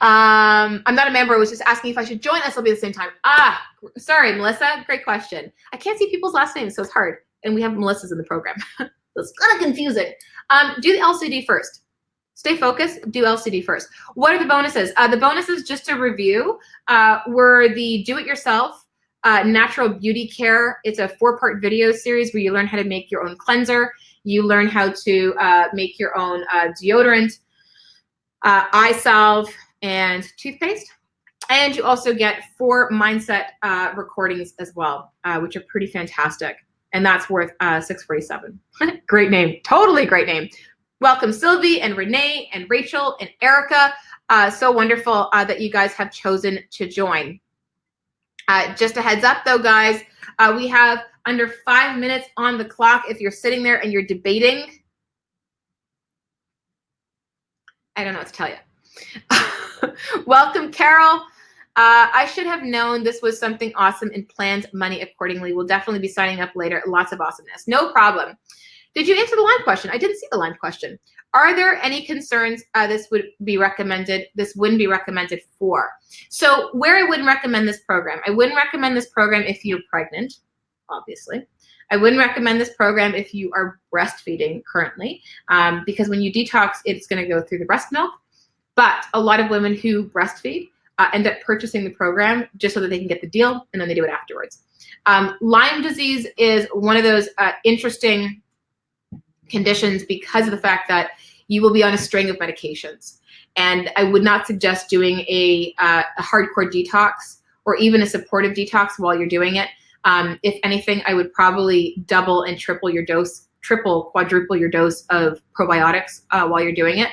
I'm not a member. I was just asking if I should join SLB at the same time. Sorry, Melissa. Great question. I can't see people's last names, so it's hard. And we have Melissas in the program. So it's kind of confusing. Do the LCD first. Stay focused. Do LCD first. What are the bonuses? The bonuses, just to review, were the do-it-yourself natural beauty care. It's a 4-part video series where you learn how to make your own cleanser. You learn how to make your own deodorant, eye salve, and toothpaste. And you also get 4 mindset recordings as well, which are pretty fantastic. And that's worth $647. Great name. Totally great name. Welcome Sylvie and Renee and Rachel and Erica. So wonderful that you guys have chosen to join. Just a heads up though, guys, we have under 5 minutes on the clock. If you're sitting there and you're debating, I don't know what to tell you. Welcome, Carol. I should have known this was something awesome and planned money accordingly. We'll definitely be signing up later. Lots of awesomeness. No problem. Did you answer the Lyme question? I didn't see the Lyme question. Are there any concerns this wouldn't be recommended for? So where I wouldn't recommend this program, I wouldn't recommend this program if you're pregnant, obviously. I wouldn't recommend this program if you are breastfeeding currently, because when you detox, it's going to go through the breast milk. But a lot of women who breastfeed end up purchasing the program just so that they can get the deal, and then they do it afterwards. Lyme disease is one of those interesting conditions because of the fact that you will be on a string of medications. And I would not suggest doing a hardcore detox or even a supportive detox while you're doing it. If anything, I would probably double and triple your dose, quadruple your dose of probiotics while you're doing it,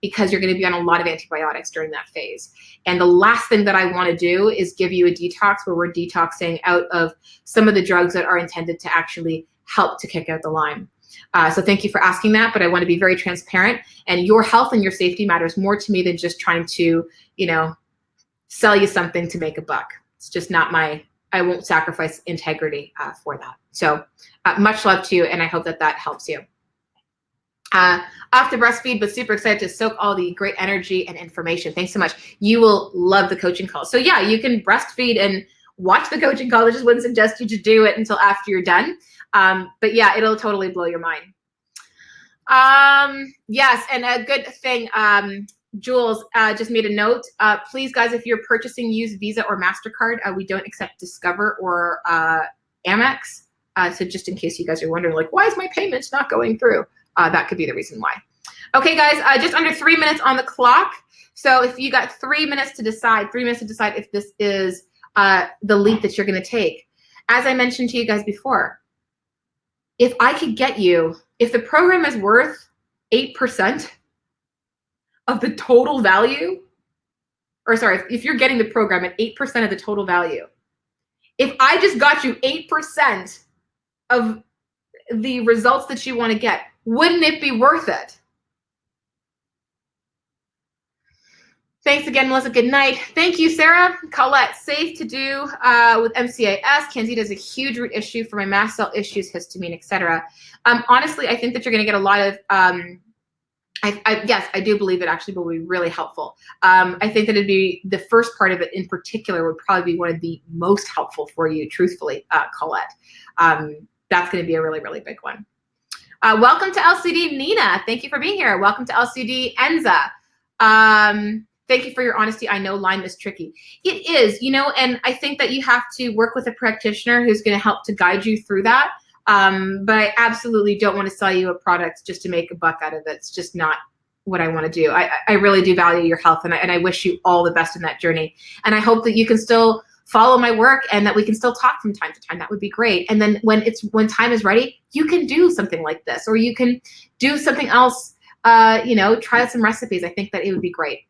because you're going to be on a lot of antibiotics during that phase. And the last thing that I want to do is give you a detox where we're detoxing out of some of the drugs that are intended to actually help to kick out the Lyme. So thank you for asking that, but I want to be very transparent, and your health and your safety matters more to me than just trying to, sell you something to make a buck. It's just not I won't sacrifice integrity for that. So much love to you, and I hope that helps you. Off to breastfeed, but super excited to soak all the great energy and information. Thanks so much. You will love the coaching call. So yeah, you can breastfeed and watch the coaching call. I just wouldn't suggest you to do it until after you're done. But yeah, it'll totally blow your mind. Yes, and a good thing, Jules just made a note. Please, guys, if you're purchasing, use Visa or MasterCard. We don't accept Discover or Amex. So just in case you guys are wondering, like, why is my payments not going through? That could be the reason why. Okay, guys, just under 3 minutes on the clock. So if you got 3 minutes to decide, if this is the leap that you're going to take. As I mentioned to you guys before, if I could get you, if the program is worth 8% of the total value, or sorry, if you're getting the program at 8% of the total value, if I just got you 8% of the results that you want to get, wouldn't it be worth it? Thanks again, Melissa. Good night. Thank you, Sarah. Colette, safe to do with MCIS. Candida is a huge root issue for my mast cell issues, histamine, etc. Honestly, I think that you're going to get a lot of, yes, I do believe it actually will be really helpful. I think that it'd be, the first part of it in particular would probably be one of the most helpful for you, truthfully, Colette. That's going to be a really, really big one. Welcome to LCD, Nina. Thank you for being here. Welcome to LCD, Enza. Thank you for your honesty. I know Lyme is tricky. It is, and I think that you have to work with a practitioner who's going to help to guide you through that. But I absolutely don't want to sell you a product just to make a buck out of it. It's just not what I want to do. I really do value your health, and I wish you all the best in that journey. And I hope that you can still follow my work and that we can still talk from time to time. That would be great. And then when time is ready, you can do something like this, or you can do something else, try out some recipes. I think that it would be great.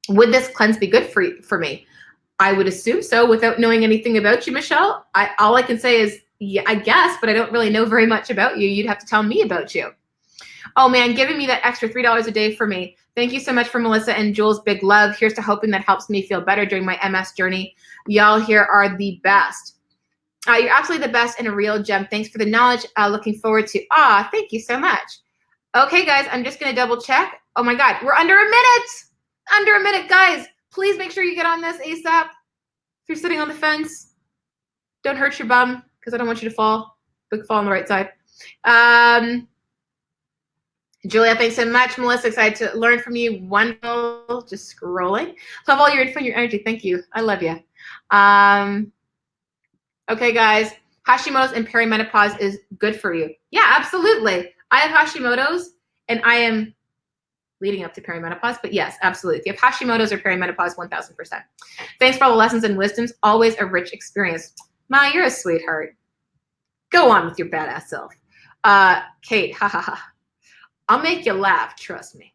Would this cleanse be good for me? I would assume so without knowing anything about you, Michelle. All I can say is, yeah, I guess, but I don't really know very much about you. You'd have to tell me about you. Oh man, giving me that extra $3 a day for me. Thank you so much for Melissa and Jules. Big love. Here's to hoping that helps me feel better during my MS journey. Y'all here are the best. You're absolutely the best and a real gem. Thanks for the knowledge. Looking forward to, thank you so much. Okay, guys, I'm just going to double check. Oh my God, we're under a minute. Under a minute, guys. Please make sure you get on this ASAP. If you're sitting on the fence, don't hurt your bum because I don't want you to fall. Big fall on the right side. Julia, thanks so much. Melissa, excited to learn from you. Wonderful. Just scrolling. Love all your info and your energy. Thank you. I love you. Okay, guys. Hashimoto's and perimenopause is good for you. Yeah, absolutely. I have Hashimoto's, and I am leading up to perimenopause, but yes, absolutely. If you have Hashimoto's or perimenopause, 1000%. Thanks for all the lessons and wisdoms. Always a rich experience. Ma, you're a sweetheart. Go on with your badass self. Kate, ha ha ha. I'll make you laugh, trust me.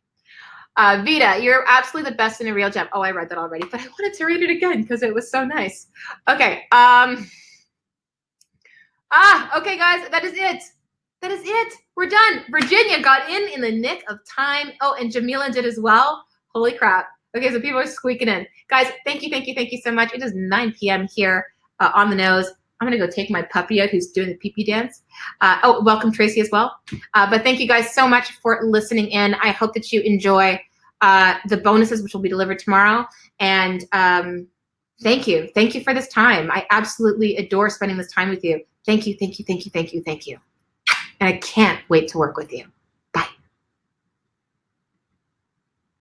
Vita, you're absolutely the best in a real gem. Oh, I read that already, but I wanted to read it again because it was so nice. Okay. Okay, guys, that is it. That is it. We're done. Virginia got in the nick of time. Oh, and Jamila did as well. Holy crap. Okay, so people are squeaking in. Guys, thank you so much. It is 9 p.m. here on the nose. I'm going to go take my puppy out who's doing the pee-pee dance. Oh, welcome, Tracy, as well. But thank you guys so much for listening in. I hope that you enjoy the bonuses, which will be delivered tomorrow. And thank you. Thank you for this time. I absolutely adore spending this time with you. Thank you. And I can't wait to work with you.